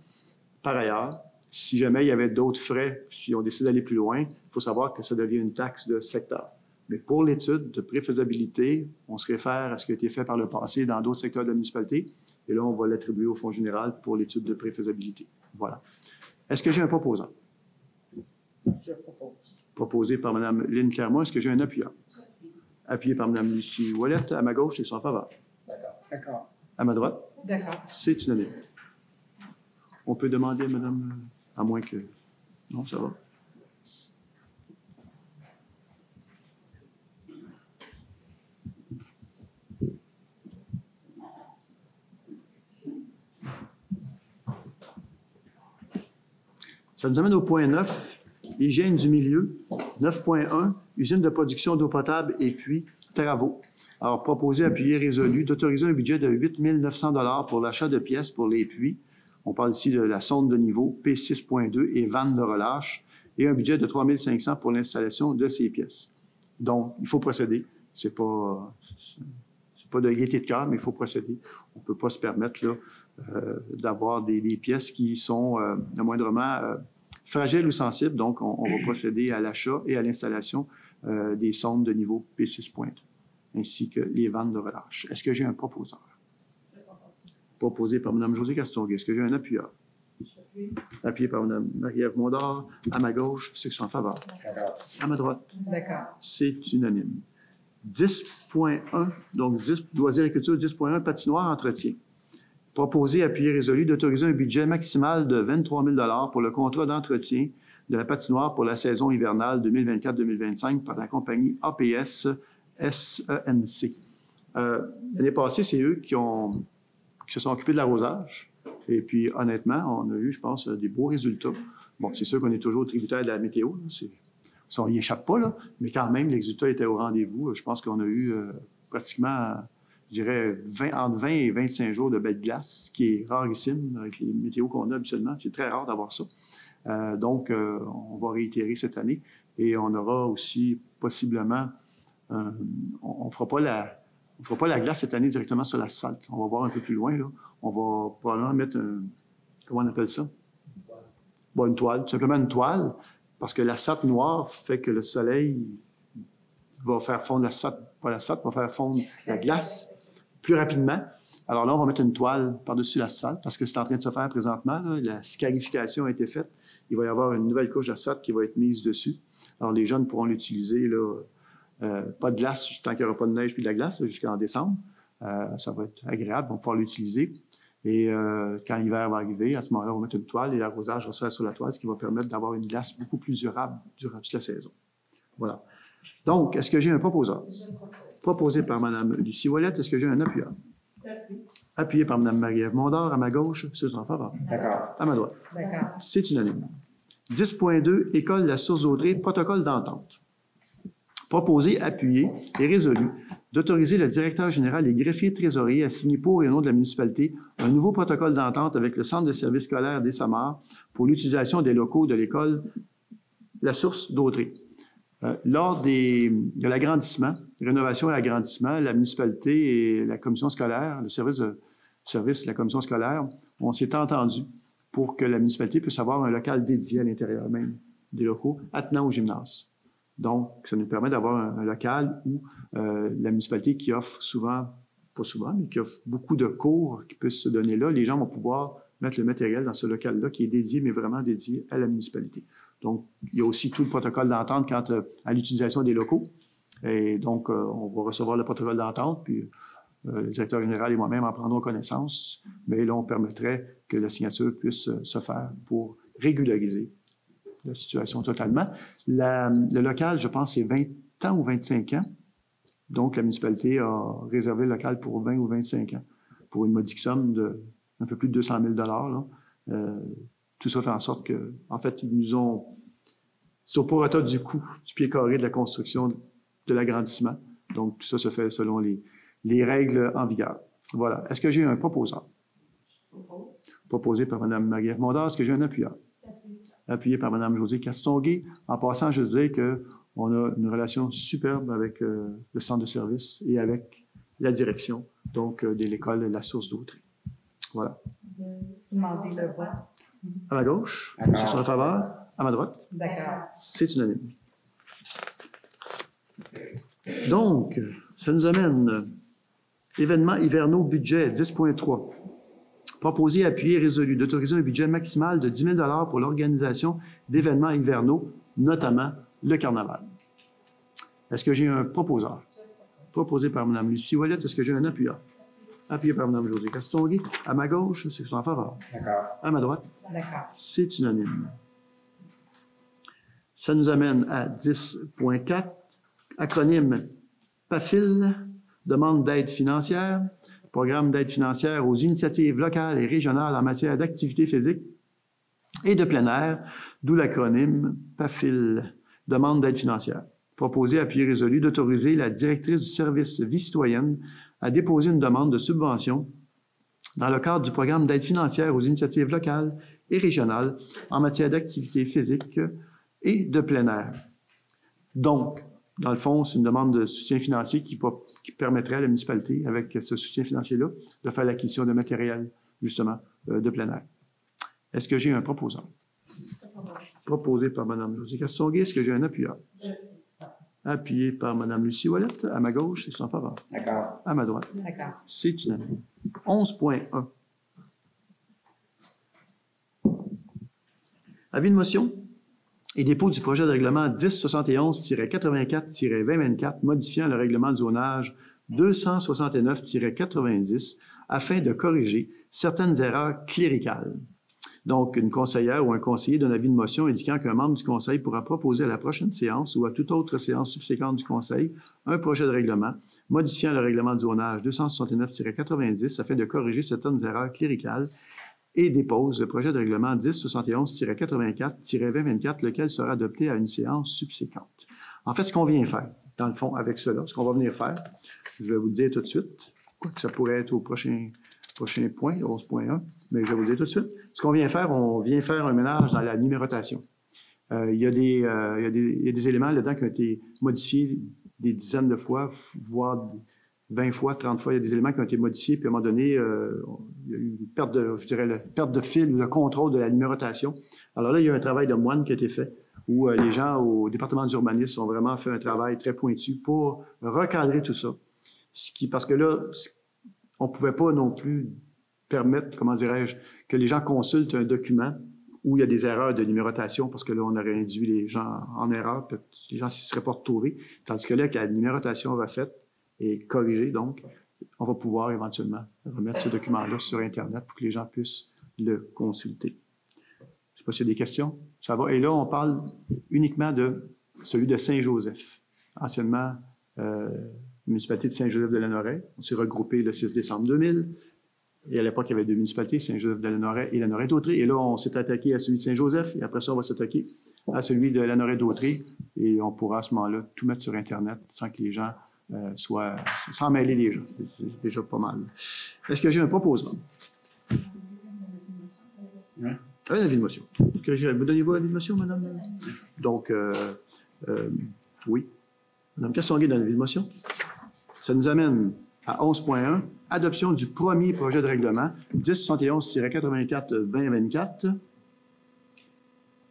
Par ailleurs, si jamais il y avait d'autres frais, si on décide d'aller plus loin, il faut savoir que ça devient une taxe de secteur. Mais pour l'étude de préfaisabilité, on se réfère à ce qui a été fait par le passé dans d'autres secteurs de la municipalité. Et là, on va l'attribuer au fonds général pour l'étude de préfaisabilité. Voilà. Est-ce que j'ai un proposant? Je propose. Proposé par Mme Lynne Clermont. Est-ce que j'ai un appuyant? Appuyé par Mme Lucie Ouellette. À ma gauche, c'est son faveur. D'accord. À ma droite, D'accord. c'est unanime. On peut demander à Mme... à moins que... Non, ça va. Ça nous amène au point 9, hygiène du milieu. 9.1, usine de production d'eau potable et puits, travaux. Alors, proposé, appuyé, résolu, d'autoriser un budget de 8 900 $ pour l'achat de pièces pour les puits. On parle ici de la sonde de niveau P6.2 et vanne de relâche, et un budget de 3 500 $ pour l'installation de ces pièces. Donc, il faut procéder. C'est pas de gaieté de cœur, mais il faut procéder. On ne peut pas se permettre là, d'avoir des pièces qui sont moindrement fragiles ou sensibles. Donc, on va procéder à l'achat et à l'installation des sondes de niveau P6.2, ainsi que les vannes de relâche. Est-ce que j'ai un proposeur? Proposé par Mme Josée Castonguay. Est-ce que j'ai un appuyeur? Appuyé par Mme Marie-Ève Mondor. À ma gauche, ceux qui sont en faveur. À ma droite, D'accord. c'est unanime. 10.1, donc 10, loisirs et culture, 10.1, patinoire, entretien. Proposer, appuyé, résolu d'autoriser un budget maximal de 23 000 $ pour le contrat d'entretien de la patinoire pour la saison hivernale 2024-2025 par la compagnie APS SENC. L'année passée, c'est eux qui se sont occupés de l'arrosage. Et puis, honnêtement, on a eu, je pense, des beaux résultats. Bon, c'est sûr qu'on est toujours tributaire de la météo. Ça, on n'y échappe pas, là, mais quand même, les résultats étaient au rendez-vous. Je pense qu'on a eu pratiquement, je dirais, entre 20 et 25 jours de belle glace, ce qui est rarissime avec les météos qu'on a habituellement. C'est très rare d'avoir ça. Donc, on va réitérer cette année. Et on aura aussi possiblement, on ne fera pas la glace cette année directement sur l'asphalte. On va voir un peu plus loin, là. On va probablement mettre comment on appelle ça? Bon, une toile, tout simplement une toile, parce que l'asphalte noir fait que le soleil va faire fondre l'asphalte, pas l'asphalte, va faire fondre la glace plus rapidement. Alors là, on va mettre une toile par-dessus l'asphalte, parce que c'est en train de se faire présentement, là. La scarification a été faite. Il va y avoir une nouvelle couche d'asphalte qui va être mise dessus. Alors, les jeunes pourront l'utiliser, là, pas de glace, tant qu'il n'y aura pas de neige puis de la glace, jusqu'en décembre. Ça va être agréable, ils vont pouvoir l'utiliser. Et quand l'hiver va arriver, à ce moment-là, on va mettre une toile et l'arrosage va se faire sur la toile, ce qui va permettre d'avoir une glace beaucoup plus durable durant toute la saison. Voilà. Donc, est-ce que j'ai un proposeur? Proposé par Mme Lucie Ouellette. Est-ce que j'ai un appuyeur? Appuyé par Mme Marie-Ève Mondor. À ma gauche, ceux en faveur. D'accord. À ma droite. D'accord. C'est unanime. 10.2, École La Source d'Auдрey, protocole d'entente. Proposé, appuyé et résolu d'autoriser le directeur général et greffier trésorier à signer pour et au nom de la municipalité un nouveau protocole d'entente avec le Centre de services scolaires des Samars pour l'utilisation des locaux de l'école La Source d'Auдрey. Lors de l'agrandissement, rénovation et agrandissement, la municipalité et la commission scolaire, le service de la commission scolaire, on s'est entendu pour que la municipalité puisse avoir un local dédié à l'intérieur même des locaux attenant au gymnase. Donc, ça nous permet d'avoir un local où la municipalité qui offre souvent, pas souvent, mais qui offre beaucoup de cours qui puissent se donner là, les gens vont pouvoir mettre le matériel dans ce local-là qui est dédié, mais vraiment dédié à la municipalité. Donc, il y a aussi tout le protocole d'entente quant à l'utilisation des locaux. Et donc, on va recevoir le protocole d'entente, puis le directeur général et moi-même en prendrons connaissance. Mais là, on permettrait que la signature puisse se faire pour régulariser la situation totalement. Le local, je pense, c'est 20 ans ou 25 ans. Donc, la municipalité a réservé le local pour 20 ou 25 ans, pour une modique somme de un peu plus de 200 000 $. Tout ça fait en sorte que, en fait, ils nous ont... C'est au prorata du coût du pied carré de la construction de l'agrandissement. Donc, tout ça se fait selon les règles en vigueur. Voilà. Est-ce que j'ai un proposeur? Proposé par Mme Marie-Ève Mondor. Est-ce que j'ai un appuyeur? Appuyé par Mme Josée Castonguay. En passant, je disais qu'on a une relation superbe avec le centre de service et avec la direction, donc, de l'école La Source d'Auдрey. Voilà. Demandez le vote. À ma gauche, D'accord. sur la faveur. À ma droite. D'accord. C'est unanime. Donc, ça nous amène événements hivernaux budget 10.3. Proposé, appuyé, résolu d'autoriser un budget maximal de 10 000 $ pour l'organisation d'événements hivernaux, notamment le carnaval. Est-ce que j'ai un proposeur? Proposé par Mme Lucie Ouellette. Est-ce que j'ai un appuyeur? Appuyé par Mme Josée Castonguay. À ma gauche, c'est en faveur. D'accord. À ma droite, D'accord. c'est unanime. Ça nous amène à 10.4, acronyme PAFIL, demande d'aide financière, programme d'aide financière aux initiatives locales et régionales en matière d'activité physique et de plein air, d'où l'acronyme PAFIL, demande d'aide financière. Proposé, appuyé, résolu d'autoriser la directrice du service vie citoyenne à déposer une demande de subvention dans le cadre du programme d'aide financière aux initiatives locales et régionales en matière d'activité physique et de plein air. Donc, dans le fond, c'est une demande de soutien financier qui permettrait à la municipalité, avec ce soutien financier-là, de faire l'acquisition de matériel, justement, de plein air. Est-ce que j'ai un proposant? Proposé par Mme Josée Castonguay. Est-ce que j'ai un appuyeur? Appuyé par Mme Lucie Ouellette. À ma gauche, c'est en faveur. D'accord. À ma droite, D'accord. c'est unanime. 11.1. Avis de motion et dépôt du projet de règlement 1071-84-2024 modifiant le règlement de zonage 269-90 afin de corriger certaines erreurs cléricales. Donc, une conseillère ou un conseiller donne avis de motion indiquant qu'un membre du conseil pourra proposer à la prochaine séance ou à toute autre séance subséquente du conseil un projet de règlement modifiant le règlement de zonage 269-90 afin de corriger certaines erreurs cléricales et dépose le projet de règlement 1071-84-2024, lequel sera adopté à une séance subséquente. En fait, ce qu'on vient faire, dans le fond, avec cela, ce qu'on va venir faire, je vais vous le dire tout de suite, quoique ça pourrait être au prochain point, 11.1, mais je vais vous le dire tout de suite. Ce qu'on vient faire, on vient faire un ménage dans la numérotation. Il y a des éléments là-dedans qui ont été modifiés des dizaines de fois, voire 20 fois, 30 fois. Il y a des éléments qui ont été modifiés, puis à un moment donné, il y a eu une perte de fil, le contrôle de la numérotation. Alors là, il y a un travail de moine qui a été fait, où les gens au département d'urbanisme ont vraiment fait un travail très pointu pour recadrer tout ça. Parce que là, on ne pouvait pas non plus permettre, comment dirais-je, que les gens consultent un document où il y a des erreurs de numérotation, parce que là, on aurait induit les gens en erreur, peut-être les gens ne s'y seraient pas retrouvés. Tandis que là, avec la numérotation refaite et corrigée, donc, on va pouvoir éventuellement remettre ce document-là sur Internet pour que les gens puissent le consulter. Je ne sais pas s'il y a des questions. Ça va. Et là, on parle uniquement de celui de Saint-Joseph, anciennement municipalité de Saint-Joseph-de-Lanoraie. On s'est regroupé le 6 décembre 2000. Et à l'époque, il y avait deux municipalités, Saint-Joseph-de-Lanoraie et Lanoraie-d'Autrey. Et là, on s'est attaqué à celui de Saint-Joseph. Et après ça, on va s'attaquer à celui de Lanoraie-d'Autrey. Et on pourra à ce moment-là tout mettre sur Internet sans que les gens sans mêler les gens. C'est déjà pas mal. Est-ce que j'ai un proposant? Un avis de motion. Vous donnez-vous un avis de motion, madame? Donc, oui. Madame Castonguay donne un avis de motion. Ça nous amène à 11.1, adoption du premier projet de règlement 1071-84-2024,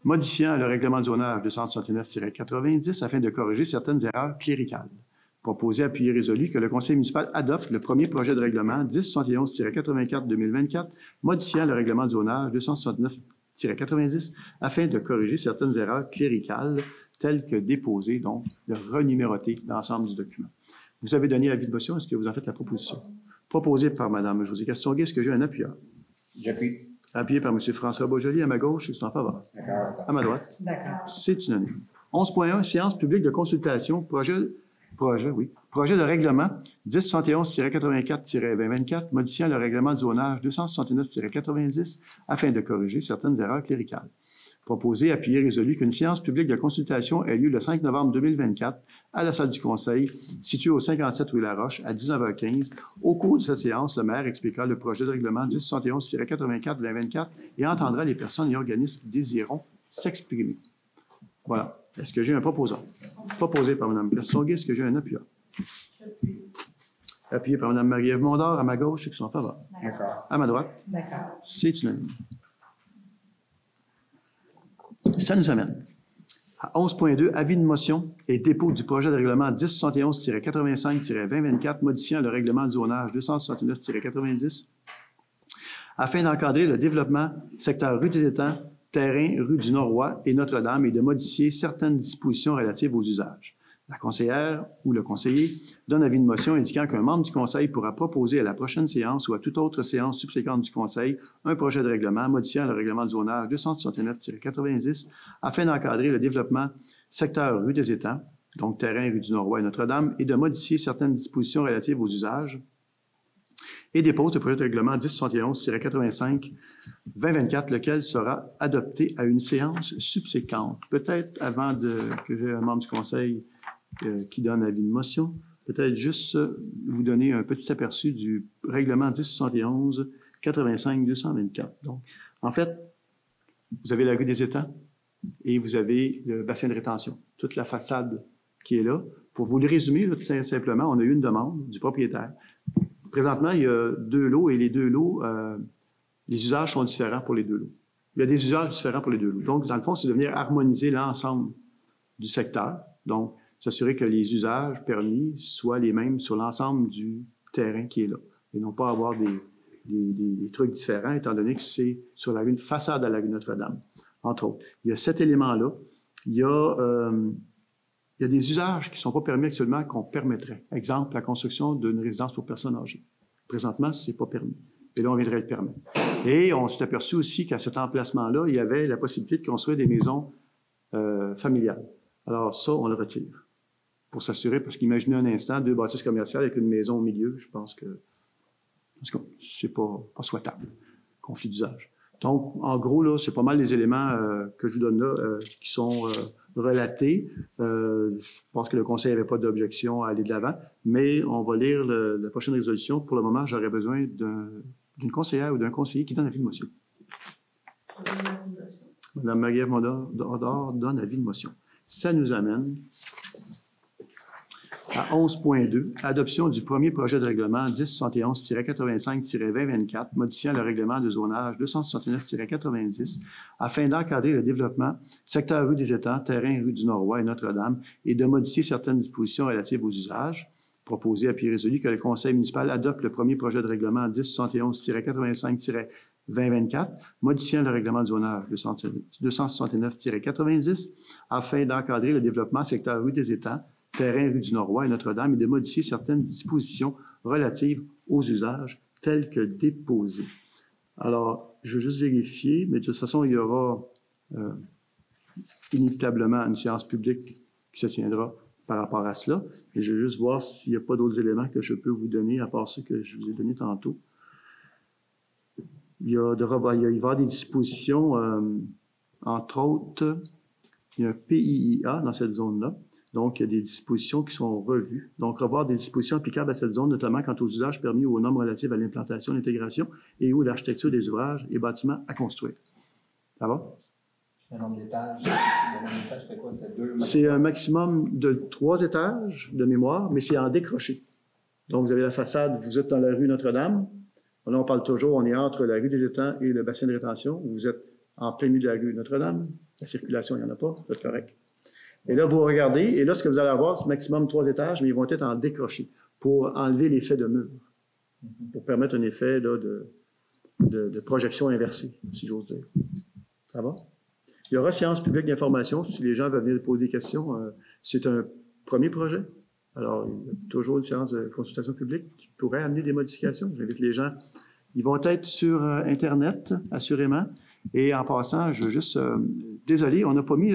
modifiant le règlement de zonage 269-90 afin de corriger certaines erreurs cléricales. Proposé, appuyé, résolu que le conseil municipal adopte le premier projet de règlement 1071-84-2024, modifiant le règlement de zonage 269-90 afin de corriger certaines erreurs cléricales telles que déposées, donc de renuméroter l'ensemble du document. Vous avez donné l'avis de motion. Est-ce que vous en faites la proposition? Proposée par Mme Josée Castonguay. Est-ce que j'ai un appuyeur? J'appuie. Appuyé par M. François Beaujolais. À ma gauche, c'est en faveur. D'accord. À ma droite. D'accord. C'est unanime. 11.1, séance publique de consultation, projet de règlement 1071-84-2024, modifiant le règlement de zonage 269-90 afin de corriger certaines erreurs cléricales. Proposé, appuyé, résolu qu'une séance publique de consultation ait lieu le 5 novembre 2024 à la salle du Conseil, située au 57 rue Laroche, à 19h15. Au cours de cette séance, le maire expliquera le projet de règlement 1071-84-2024 et entendra les personnes et organismes qui désireront s'exprimer. Voilà. Est-ce que j'ai un proposant? Proposé par Mme Castonguay. Est-ce que j'ai un appuyant? Appuyé par Mme Marie-Ève Mondor, à ma gauche, qui sont en faveur. D'accord. À ma droite. D'accord. C'est unanime. Ça nous amène à 11.2, avis de motion et dépôt du projet de règlement 1071-85-2024, modifiant le règlement de zonage 269-90, afin d'encadrer le développement secteur rue des Étangs, terrain rue du Nord-Roi et Notre-Dame et de modifier certaines dispositions relatives aux usages. La conseillère ou le conseiller donne avis de motion indiquant qu'un membre du conseil pourra proposer à la prochaine séance ou à toute autre séance subséquente du conseil un projet de règlement modifiant le règlement de zonage 269-90 afin d'encadrer le développement secteur rue des Étangs, donc terrain rue du Nord-Roi et Notre-Dame, et de modifier certaines dispositions relatives aux usages, et dépose le projet de règlement 1071-85-2024, lequel sera adopté à une séance subséquente. Peut-être avant que j'ai un membre du conseil qui donne avis de motion, peut-être juste vous donner un petit aperçu du règlement 1071-85-224. Donc, en fait, vous avez la rue des Étangs et vous avez le bassin de rétention, toute la façade qui est là. Pour vous le résumer, là, tout simplement, on a eu une demande du propriétaire. Présentement, il y a deux lots et les deux lots, les usages sont différents pour les deux lots. Il y a des usages différents pour les deux lots. Donc, dans le fond, c'est de venir harmoniser l'ensemble du secteur. Donc, s'assurer que les usages permis soient les mêmes sur l'ensemble du terrain qui est là. Et non pas avoir des trucs différents, étant donné que c'est sur une façade à la rue Notre-Dame, entre autres. Il y a cet élément-là. Il y a des usages qui ne sont pas permis actuellement qu'on permettrait. Exemple, la construction d'une résidence pour personnes âgées. Présentement, ce n'est pas permis. Et là, on viendrait le permettre. Et on s'est aperçu aussi qu'à cet emplacement-là, il y avait la possibilité de construire des maisons familiales. Alors ça, on le retire pour s'assurer, parce qu'imaginez un instant, 2 bâtisses commerciales avec une maison au milieu, je pense que c'est pas souhaitable. Conflit d'usage. Donc, en gros, là, c'est pas mal les éléments que je vous donne là qui sont relatés. Je pense que le Conseil n'avait pas d'objection à aller de l'avant, mais on va lire la prochaine résolution. Pour le moment, j'aurais besoin d'une conseillère ou d'un conseiller qui donne avis de motion. Mme Marie-Ève Mondor donne avis de motion. Ça nous amène à 11.2, adoption du premier projet de règlement 1071-85-2024, modifiant le règlement de zonage 269-90, afin d'encadrer le développement secteur rue des Étangs, terrain rue du Nord-Ouest et Notre-Dame, et de modifier certaines dispositions relatives aux usages. Proposé à pied résolu que le Conseil municipal adopte le premier projet de règlement 1071-85-2024, modifiant le règlement de zonage 269-90, afin d'encadrer le développement secteur rue des Étangs, terrain rue du Nord-Ouest et Notre-Dame, et de modifier certaines dispositions relatives aux usages tels que déposés. Alors, je veux juste vérifier, mais de toute façon, il y aura inévitablement une séance publique qui se tiendra par rapport à cela. Et je veux juste voir s'il n'y a pas d'autres éléments que je peux vous donner, à part ceux que je vous ai donnés tantôt. Il va y avoir des dispositions, entre autres, il y a un PIIA dans cette zone-là. Donc, il y a des dispositions qui sont revues. Donc, revoir des dispositions applicables à cette zone, notamment quant aux usages permis ou aux normes relatives à l'implantation, l'intégration et ou l'architecture des ouvrages et bâtiments à construire. Ça va? Le nombre d'étages, c'est quoi? C'était 2? C'est un maximum de 3 étages de mémoire, mais c'est en décroché. Donc, vous avez la façade, vous êtes dans la rue Notre-Dame. Là, on parle toujours, on est entre la rue des Étangs et le bassin de rétention. Vous êtes en plein milieu de la rue Notre-Dame. La circulation, il n'y en a pas, vous êtes correct. Et là, vous regardez, et là, ce que vous allez avoir, c'est maximum 3 étages, mais ils vont être en décroché pour enlever l'effet de mur, pour permettre un effet là, de projection inversée, si j'ose dire. Ça va? Il y aura séance publique d'information, si les gens veulent venir poser des questions. C'est un premier projet. Alors, il y a toujours une séance de consultation publique qui pourrait amener des modifications. J'invite les gens. Ils vont être sur Internet, assurément. Et en passant, je veux juste... désolé, on n'a pas mis...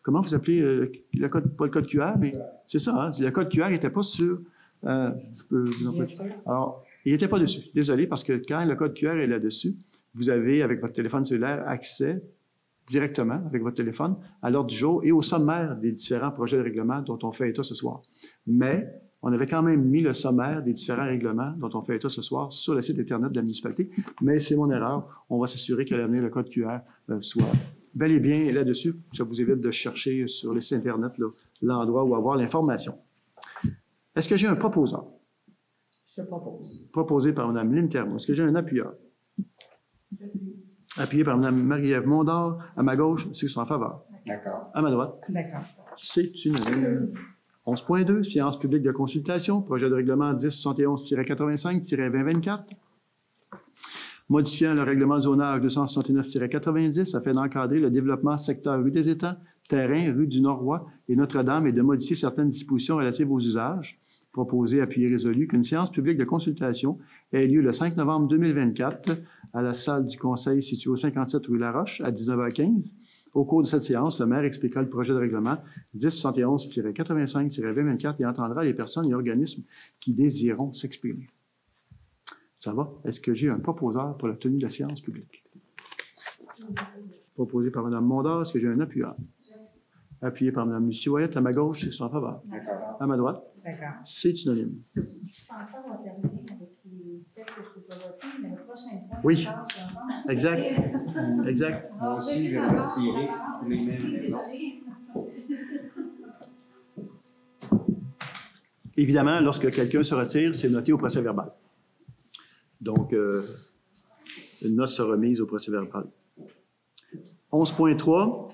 comment vous appelez le code, pas le code QR, mais c'est ça, hein, le code QR n'était pas sur... Alors, il n'était pas dessus. Désolé, parce que quand le code QR est là-dessus, vous avez, avec votre téléphone cellulaire, accès directement, avec votre téléphone, à l'ordre du jour et au sommaire des différents projets de règlement dont on fait état ce soir. Mais on avait quand même mis le sommaire des différents règlements dont on fait état ce soir sur le site Internet de la municipalité, mais c'est mon erreur. On va s'assurer qu'à l'avenir, le code QR soit bel et bien là-dessus. Ça vous évite de chercher sur le site Internet l'endroit où avoir l'information. Est-ce que j'ai un proposeur? Je propose. Proposé par Mme Lynne Termo. Est-ce que j'ai un appuyeur? Appuyé par Mme Marie-Ève Mondor. À ma gauche, ceux qui sont en faveur. D'accord. À ma droite. D'accord. C'est unanime. 11.2, séance publique de consultation, projet de règlement 1071-85-2024. Modifiant le règlement de zonage 269-90 afin d'encadrer le développement secteur rue des Étangs, terrain rue du Nord-Ouest et Notre-Dame et de modifier certaines dispositions relatives aux usages. Proposé, appuyé, résolu qu'une séance publique de consultation ait lieu le 5 novembre 2024 à la salle du Conseil située au 57 rue Laroche à 19h15. Au cours de cette séance, le maire expliquera le projet de règlement 1071-85-2024 et entendra les personnes et organismes qui désireront s'exprimer. Ça va? Est-ce que j'ai un proposeur pour la tenue de la séance publique? Proposé par Mme Mondor. Est-ce que j'ai un appuyeur? Appuyé par Mme Lucie Ouellette. À ma gauche, c'est en faveur. D'accord. À ma droite, D'accord. c'est unanime. Je pense qu'on va terminer avec les textes que je peux pas voter, mais le prochain point. Oui. Exact. Exact. Moi aussi, je vais retirer les mêmes raisons. Évidemment, lorsque quelqu'un se retire, c'est noté au procès-verbal. Donc, une note sera remise au procès-verbal. 11.3.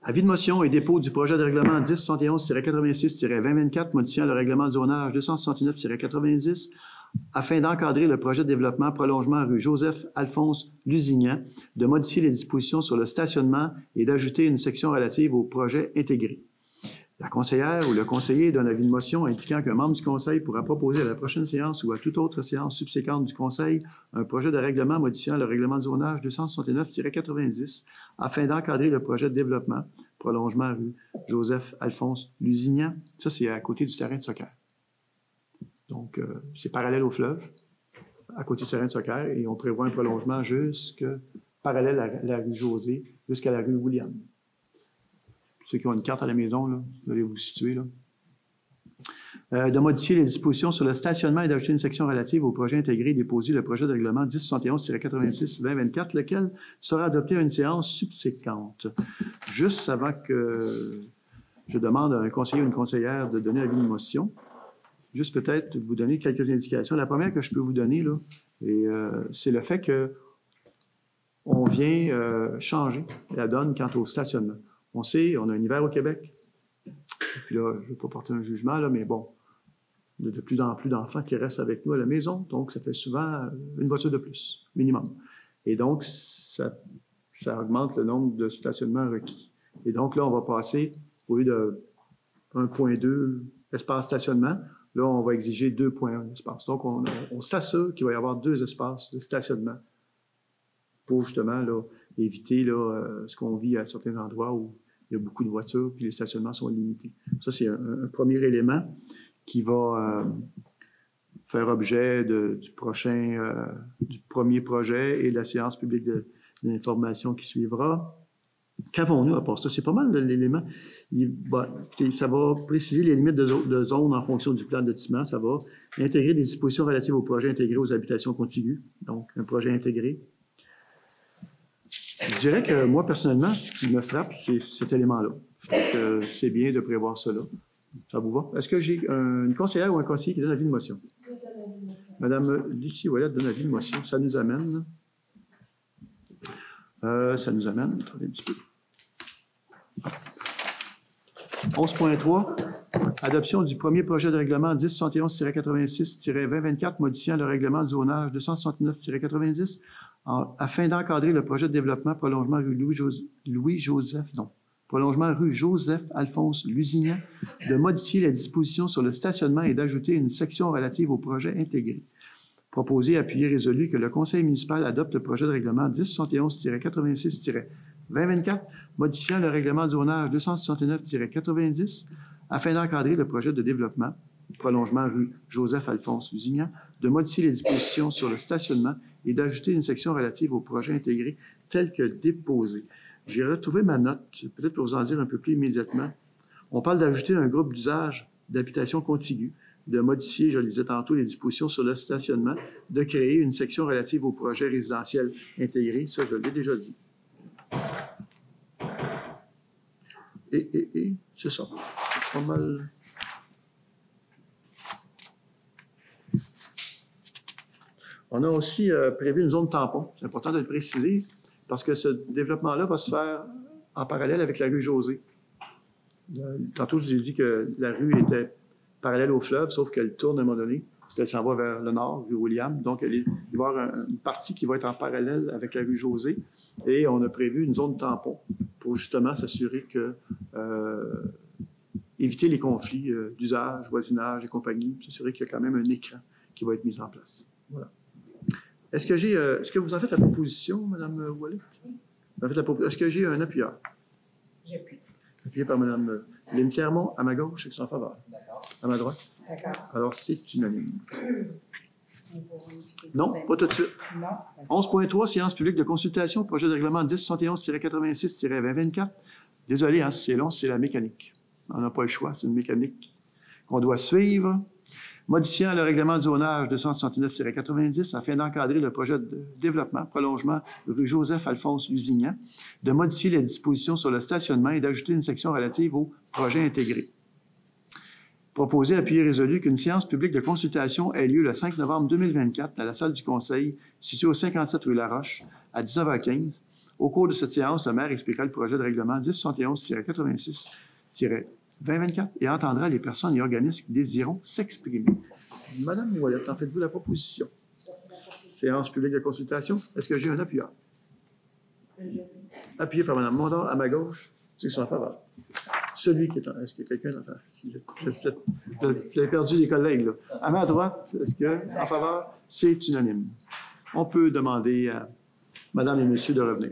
Avis de motion et dépôt du projet de règlement 1071-86-2024 modifiant le règlement de zonage 269-90 afin d'encadrer le projet de développement prolongement rue Joseph-Alphonse Lusignan, de modifier les dispositions sur le stationnement et d'ajouter une section relative au projet intégré. La conseillère ou le conseiller donne avis de motion indiquant qu'un membre du conseil pourra proposer à la prochaine séance ou à toute autre séance subséquente du conseil un projet de règlement modifiant le règlement de zonage 269-90 afin d'encadrer le projet de développement, prolongement rue Joseph-Alphonse Lusignan. Ça, c'est à côté du terrain de soccer. Donc, c'est parallèle au fleuve, à côté du terrain de soccer, et on prévoit un prolongement parallèle à la rue José jusqu'à la rue William. Ceux qui ont une carte à la maison, là, vous allez vous situer là. De modifier les dispositions sur le stationnement et d'ajouter une section relative au projet intégré déposé le projet de règlement 1071-86-2024, lequel sera adopté à une séance subséquente. Juste avant que je demande à un conseiller ou une conseillère de donner avis de motion, juste peut-être vous donner quelques indications. La première que je peux vous donner, là, c'est le fait qu'on vient changer la donne quant au stationnement. On sait, on a un hiver au Québec. Puis là, je ne vais pas porter un jugement, là, mais bon, de plus en plus d'enfants qui restent avec nous à la maison. Donc, ça fait souvent une voiture de plus, minimum. Et donc, ça augmente le nombre de stationnements requis. Et donc, là, on va passer, au lieu de 1,2 espace stationnement, là, on va exiger 2,1 espace. Donc, on s'assure qu'il va y avoir 2 espaces de stationnement pour justement là, éviter là, ce qu'on vit à certains endroits où il y a beaucoup de voitures puis les stationnements sont limités. Ça, c'est un premier élément qui va faire objet du premier projet et de la séance publique d'information qui suivra. Qu'avons-nous à part ça? C'est pas mal de l'élément. Ça va préciser les limites de zone en fonction du plan de lotissement. Ça va intégrer des dispositions relatives au projet intégré aux habitations contiguës. Donc, un projet intégré. Je dirais que moi, personnellement, ce qui me frappe, c'est cet élément-là. Je trouve que c'est bien de prévoir cela. Ça vous va? Est-ce que j'ai une conseillère ou un conseiller qui donne avis de motion? Madame Lucie Ouellette donne avis de motion. Ça nous amène... attendez un petit peu. 11.3, adoption du premier projet de règlement 1071-86-2024 modifiant le règlement du zonage 269-90 afin d'encadrer le projet de développement prolongement rue prolongement rue Joseph-Alphonse Lusignan, de modifier les dispositions sur le stationnement et d'ajouter une section relative au projet intégré. Proposé, appuyé, résolu que le conseil municipal adopte le projet de règlement 1071-86-2024 modifiant le règlement du zonage 269-90 afin d'encadrer le projet de développement, prolongement rue Joseph-Alphonse Lusignan, de modifier les dispositions sur le stationnement et d'ajouter une section relative au projet intégré tel que déposé. J'ai retrouvé ma note, peut-être pour vous en dire un peu plus immédiatement. On parle d'ajouter un groupe d'usage d'habitation contiguë, de modifier, je le disais tantôt, les dispositions sur le stationnement, de créer une section relative au projet résidentiel intégré. Ça, je l'ai déjà dit. Et c'est ça. C'est pas mal. On a aussi prévu une zone tampon. C'est important de le préciser parce que ce développement-là va se faire en parallèle avec la rue José. Tantôt, je vous ai dit que la rue était parallèle au fleuve, sauf qu'elle tourne à un moment donné. Elle s'en va vers le nord, rue William. Donc, il va y avoir une partie qui va être en parallèle avec la rue José. Et on a prévu une zone tampon pour justement s'assurer que éviter les conflits d'usage, voisinage et compagnie, s'assurer qu'il y a quand même un écran qui va être mis en place. Voilà. Est-ce que vous en faites la proposition, Mme Ouellette? Est-ce que j'ai un appuyeur? J'appuie. Appuyé par Mme Lynne Clermont, à ma gauche, et qui sont en faveur. D'accord. À ma droite. D'accord. Alors, c'est unanime. Non, pas tout de suite. Non. 11.3, séance publique de consultation, projet de règlement 1071-86-2024. Désolé, hein, c'est long, c'est la mécanique. On n'a pas le choix, c'est une mécanique qu'on doit suivre. Modifiant le règlement du zonage 269-90 afin d'encadrer le projet de développement, prolongement rue Joseph-Alphonse Lusignan, de modifier les dispositions sur le stationnement et d'ajouter une section relative au projet intégré. Proposé, appuyé, résolu qu'une séance publique de consultation ait lieu le 5 novembre 2024 à la salle du Conseil, située au 57 rue Laroche, à 19h15. Au cours de cette séance, le maire expliquera le projet de règlement 1071-86-2024 et entendra les personnes et organismes qui désireront s'exprimer. Madame Ouellette, en faites-vous la proposition? Séance publique de consultation. Est-ce que j'ai un appuyeur? Appuyé par Mme Mondor, à ma gauche, ceux qui sont en faveur. Celui qui est en... Est-ce qu'il y a quelqu'un d'en faire? Vous avez perdu les collègues, là. À ma droite, est-ce que, en faveur, c'est unanime. On peut demander à Madame et Monsieur de revenir.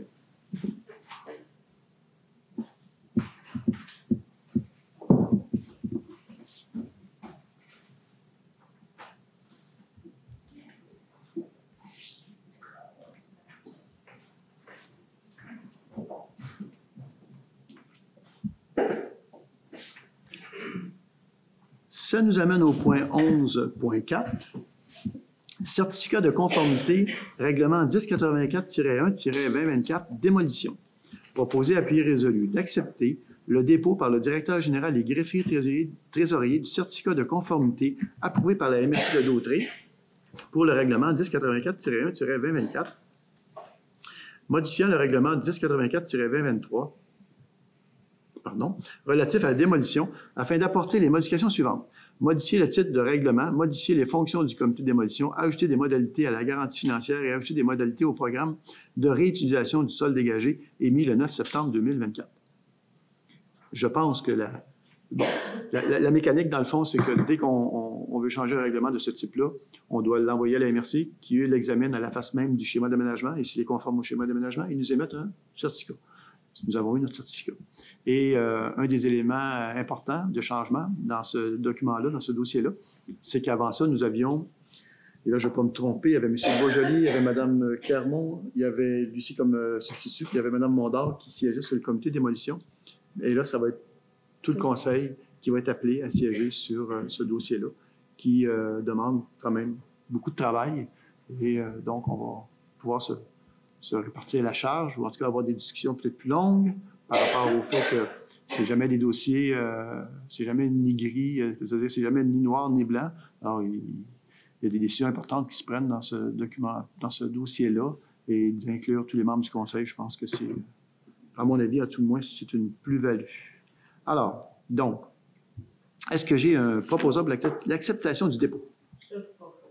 Ça nous amène au point 11.4. Certificat de conformité, règlement 1084-1-2024, démolition. Proposé, appuyé, résolu d'accepter le dépôt par le directeur général et greffier trésorier du certificat de conformité approuvé par la MRC de Dautré pour le règlement 1084-1-2024, modifiant le règlement 1084-2023, relatif à la démolition, afin d'apporter les modifications suivantes. Modifier le titre de règlement, modifier les fonctions du comité de démolition, ajouter des modalités à la garantie financière et ajouter des modalités au programme de réutilisation du sol dégagé émis le 9 septembre 2024. Je pense que la mécanique, dans le fond, c'est que dès qu'on veut changer un règlement de ce type-là, on doit l'envoyer à la MRC, qui, eux, l'examinent à la face même du schéma d'aménagement, et s'il est conforme au schéma d'aménagement, ils nous émettent un certificat. Nous avons eu notre certificat. Et un des éléments importants de changement dans ce document-là, dans ce dossier-là, c'est qu'avant ça, nous avions, et là, je ne vais pas me tromper, il y avait M. Boisjoli, il y avait Mme Clermont, il y avait Lucie comme substitut, puis il y avait Mme Mondor qui siégeait sur le comité de démolition. Et là, ça va être tout le conseil qui va être appelé à siéger sur ce dossier-là, qui demande quand même beaucoup de travail. Et donc, on va pouvoir se répartir la charge, ou en tout cas avoir des discussions peut-être plus longues par rapport au fait que c'est jamais des dossiers, c'est jamais ni gris, c'est-à-dire c'est jamais ni noir ni blanc. Alors, il y a des décisions importantes qui se prennent dans ce document, dans ce dossier-là, et d'inclure tous les membres du conseil, je pense que c'est, à mon avis, à tout le moins, c'est une plus-value. Alors, donc, est-ce que j'ai un proposable pour l'acceptation du dépôt?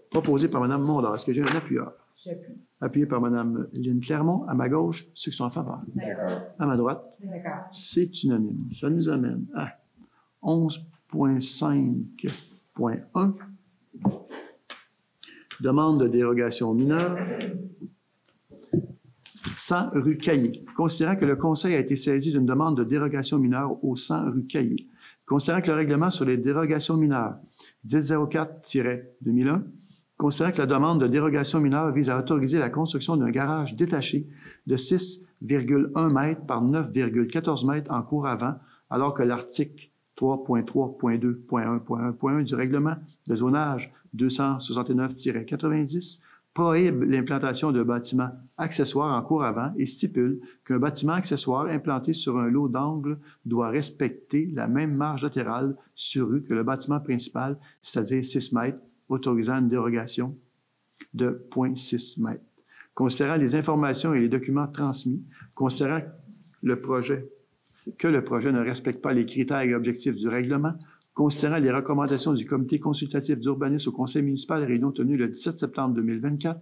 Proposé par Mme Mondor. Est-ce que j'ai un appuyeur? J'appuie. Appuyé par Mme Lynne Clermont. À ma gauche, ceux qui sont en faveur. D'accord. À ma droite, D'accord. c'est unanime. Ça nous amène à 11.5.1. Demande de dérogation mineure. 100 rue Caillé. Considérant que le Conseil a été saisi d'une demande de dérogation mineure au 100 rue Caillé. Considérant que le règlement sur les dérogations mineures 1004-2001, considérant que la demande de dérogation mineure vise à autoriser la construction d'un garage détaché de 6,1 m par 9,14 m en cours avant, alors que l'article 3.3.2.1.1.1 du règlement de zonage 269-90 prohibe l'implantation de bâtiments accessoires en cours avant et stipule qu'un bâtiment accessoire implanté sur un lot d'angle doit respecter la même marge latérale sur rue que le bâtiment principal, c'est-à-dire 6 mètres, autorisant une dérogation de 0,6 m. Considérant les informations et les documents transmis, considérant que le projet ne respecte pas les critères et objectifs du règlement, considérant les recommandations du comité consultatif d'urbanisme au conseil municipal réunion tenue le 17 septembre 2024,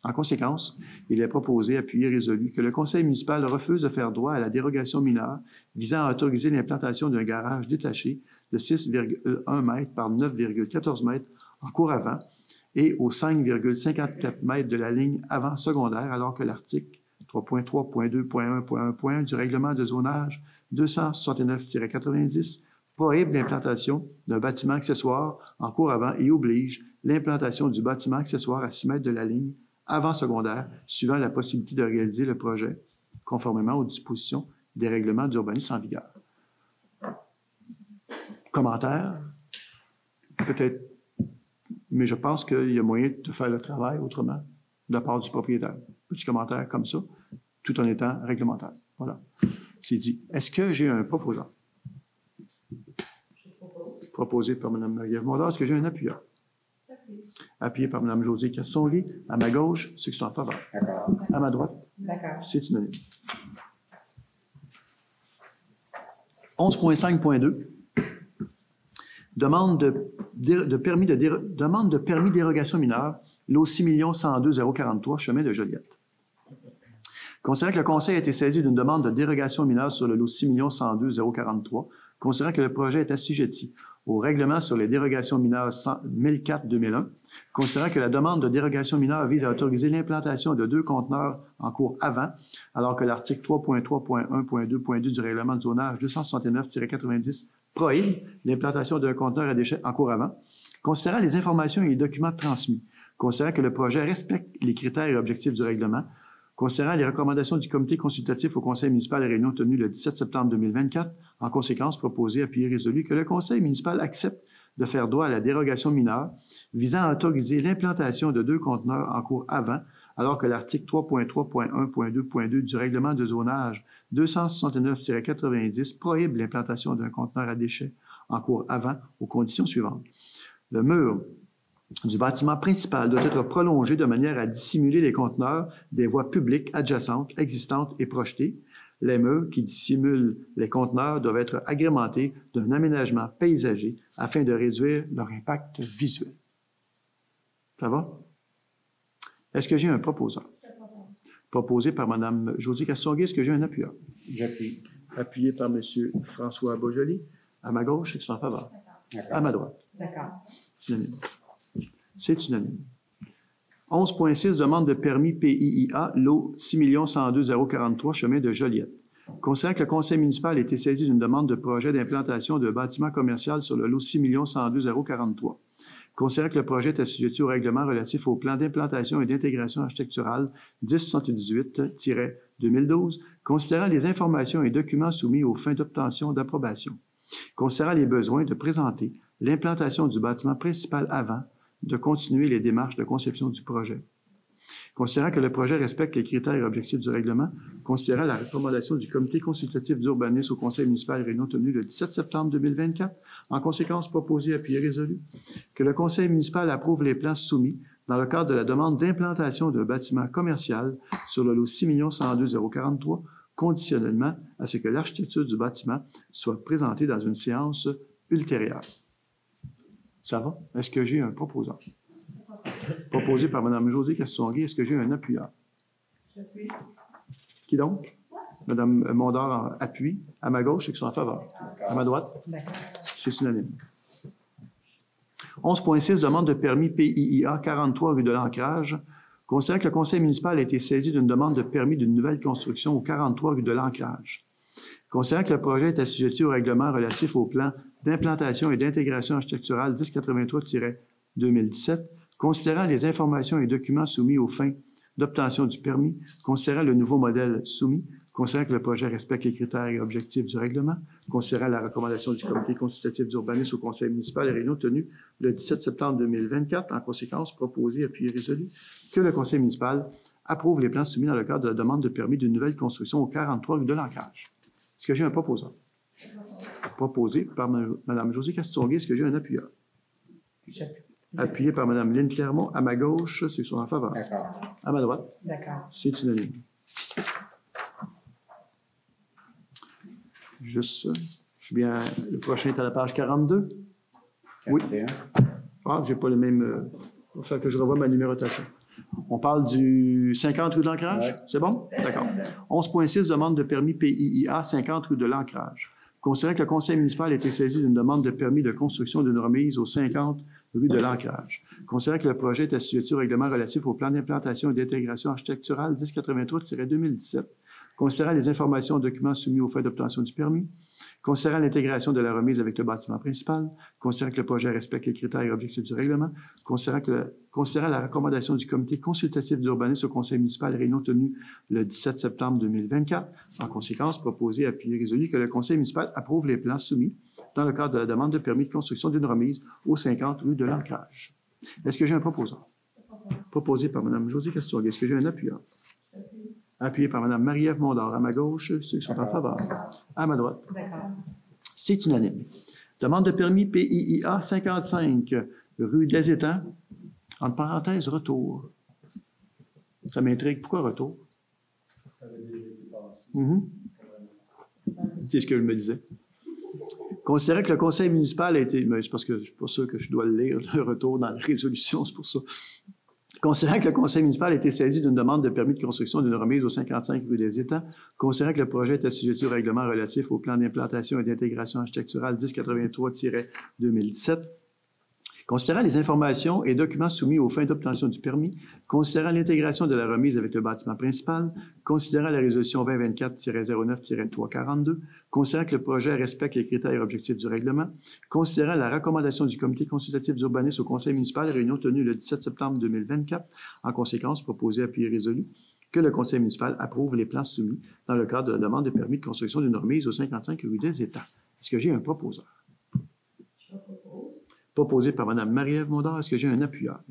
en conséquence, il est proposé, appuyé et résolu que le conseil municipal refuse de faire droit à la dérogation mineure visant à autoriser l'implantation d'un garage détaché de 6,1 m par 9,14 m en cours avant et aux 5,54 m de la ligne avant secondaire, alors que l'article 3.3.2.1.1.1 du règlement de zonage 269-90 prohibe l'implantation d'un bâtiment accessoire en cours avant et oblige l'implantation du bâtiment accessoire à 6 mètres de la ligne avant secondaire, suivant la possibilité de réaliser le projet, conformément aux dispositions des règlements d'urbanisme en vigueur. Commentaire? Peut-être, mais je pense qu'il y a moyen de faire le travail autrement, de la part du propriétaire. Petit commentaire comme ça, tout en étant réglementaire. Voilà, c'est dit. Est-ce que j'ai un proposant? Proposé par Mme Marie-Ève Mondor. Est-ce que j'ai un appuyeur? Appuyé par Mme Josée Castonguay. À ma gauche, ceux qui sont en faveur. À ma droite, c'est unanime. 11.5.2. Demande de permis dérogation mineure, lot 6 102 043, chemin de Joliette. Considérant que le Conseil a été saisi d'une demande de dérogation mineure sur le lot 6 102 043, considérant que le projet est assujetti au règlement sur les dérogations mineures 1004-2001, considérant que la demande de dérogation mineure vise à autoriser l'implantation de 2 conteneurs en cours avant, alors que l'article 3.3.1.2.2 du règlement de zonage 269-90 prohibe l'implantation d'un conteneur à déchets en cours avant, considérant les informations et les documents transmis, considérant que le projet respecte les critères et objectifs du règlement, considérant les recommandations du comité consultatif au conseil municipal à réunion tenue le 17 septembre 2024, en conséquence, proposé, appuyé, résolu que le conseil municipal accepte de faire droit à la dérogation mineure visant à autoriser l'implantation de 2 conteneurs en cours avant, alors que l'article 3.3.1.2.2 du règlement de zonage 269-90 prohibe l'implantation d'un conteneur à déchets en cours avant aux conditions suivantes. Le mur du bâtiment principal doit être prolongé de manière à dissimuler les conteneurs des voies publiques adjacentes, existantes et projetées. Les murs qui dissimulent les conteneurs doivent être agrémentés d'un aménagement paysager afin de réduire leur impact visuel. Ça va? Est-ce que j'ai un proposeur? Proposé par Mme Josée Castonguay. Est-ce que j'ai un appuyeur? J'appuie. Appuyé par M. François Beaujolais. À ma gauche, c'est en faveur. À ma droite. D'accord. C'est unanime. C'est unanime. 11.6, demande de permis PIIA, lot 6 102 043, chemin de Joliette. Considérant que le conseil municipal a été saisi d'une demande de projet d'implantation de bâtiment commercial sur le lot 6 102 043. Considérant que le projet est assujetti au règlement relatif au plan d'implantation et d'intégration architecturale 1078-2012, considérant les informations et documents soumis aux fins d'obtention d'approbation, considérant les besoins de présenter l'implantation du bâtiment principal avant, de continuer les démarches de conception du projet. Considérant que le projet respecte les critères et objectifs du règlement, considérant la recommandation du comité consultatif d'urbanisme au conseil municipal réunion tenue le 17 septembre 2024, en conséquence proposé, appuyé, résolu, que le conseil municipal approuve les plans soumis dans le cadre de la demande d'implantation d'un bâtiment commercial sur le lot 6 102 043, conditionnellement à ce que l'architecture du bâtiment soit présentée dans une séance ultérieure. Ça va? Est-ce que j'ai un proposant? Proposé par Mme Josée Castonguay. Est-ce que j'ai un appuyeur? J'appuie. Qui donc? Mme Mondor appuie. À ma gauche, c'est qui sont en faveur. À ma droite? D'accord. C'est unanime. 11.6, demande de permis PIIA 43 rue de l'Ancrage. Considérant que le conseil municipal a été saisi d'une demande de permis d'une nouvelle construction au 43 rue de l'Ancrage. Considérant que le projet est assujetti au règlement relatif au plan d'implantation et d'intégration architecturale 1083-2017, considérant les informations et documents soumis aux fins d'obtention du permis, considérant le nouveau modèle soumis, considérant que le projet respecte les critères et objectifs du règlement, considérant la recommandation du comité consultatif d'urbanisme au conseil municipal et réunion tenue le 17 septembre 2024, en conséquence, proposé, appuyé, résolu, que le conseil municipal approuve les plans soumis dans le cadre de la demande de permis d'une nouvelle construction au 43 rue de l'Ancrage. Est-ce que j'ai un proposant? Proposé par Mme Josée Castonguay. Est-ce que j'ai un appuyeur? J'appuie. Appuyé par Mme Lynne Clermont. À ma gauche, ceux qui sont en faveur. D'accord. À ma droite, D'accord. c'est unanime. Juste ça. Je suis bien. Le prochain est à la page 42. Oui. 41. Ah, j'ai pas le même. Il va falloir que je revoie ma numérotation. On parle du 50 rue de l'Ancrage? Ouais. C'est bon? D'accord. 11.6, demande de permis PIIA 50 rue de l'Ancrage. Considérant que le conseil municipal a été saisi d'une demande de permis de construction d'une remise au 50 rue de l'Ancrage. Considérant que le projet est assujetti au règlement relatif au plan d'implantation et d'intégration architecturale 1083-2017, considérant les informations et documents soumis aux fins d'obtention du permis, considérant l'intégration de la remise avec le bâtiment principal, considérant que le projet respecte les critères et objectifs du règlement, considérant la recommandation du comité consultatif d'urbanisme au conseil municipal réunion tenue le 17 septembre 2024, en conséquence, proposé, appuyé, résolu que le conseil municipal approuve les plans soumis dans le cadre de la demande de permis de construction d'une remise au 50 rue de l'Ancrage. Est-ce que j'ai un proposant? Proposé par Mme Josée Castonguay. Est-ce que j'ai un appuyeur? Appuyé par Mme Marie-Ève Mondor. À ma gauche, ceux qui sont en faveur. À ma droite. D'accord. C'est unanime. Demande de permis PIIA 55, rue des Étangs. Entre parenthèses, retour. Ça m'intrigue. Pourquoi retour? C'est ce que je me disais. Considérant que le conseil municipal a été... Mais c'est parce que je ne suis pas sûr que je dois le lire, le retour dans la résolution, c'est pour ça. Considérant que le conseil municipal a été saisi d'une demande de permis de construction d'une remise au 55 rue des Étangs, considérant que le projet est assujetti au règlement relatif au plan d'implantation et d'intégration architecturale 1083-2017, considérant les informations et documents soumis aux fins d'obtention du permis, considérant l'intégration de la remise avec le bâtiment principal, considérant la résolution 2024-09-342, considérant que le projet respecte les critères et objectifs du règlement, considérant la recommandation du comité consultatif d'urbanisme au conseil municipal, réunion tenue le 17 septembre 2024, en conséquence, proposé, appuyé, résolu, que le conseil municipal approuve les plans soumis dans le cadre de la demande de permis de construction d'une remise au 55 rue des Étangs. Est-ce que j'ai un proposeur? Proposé par Mme Marie-Ève Mondor. Est-ce que j'ai un appuyeur?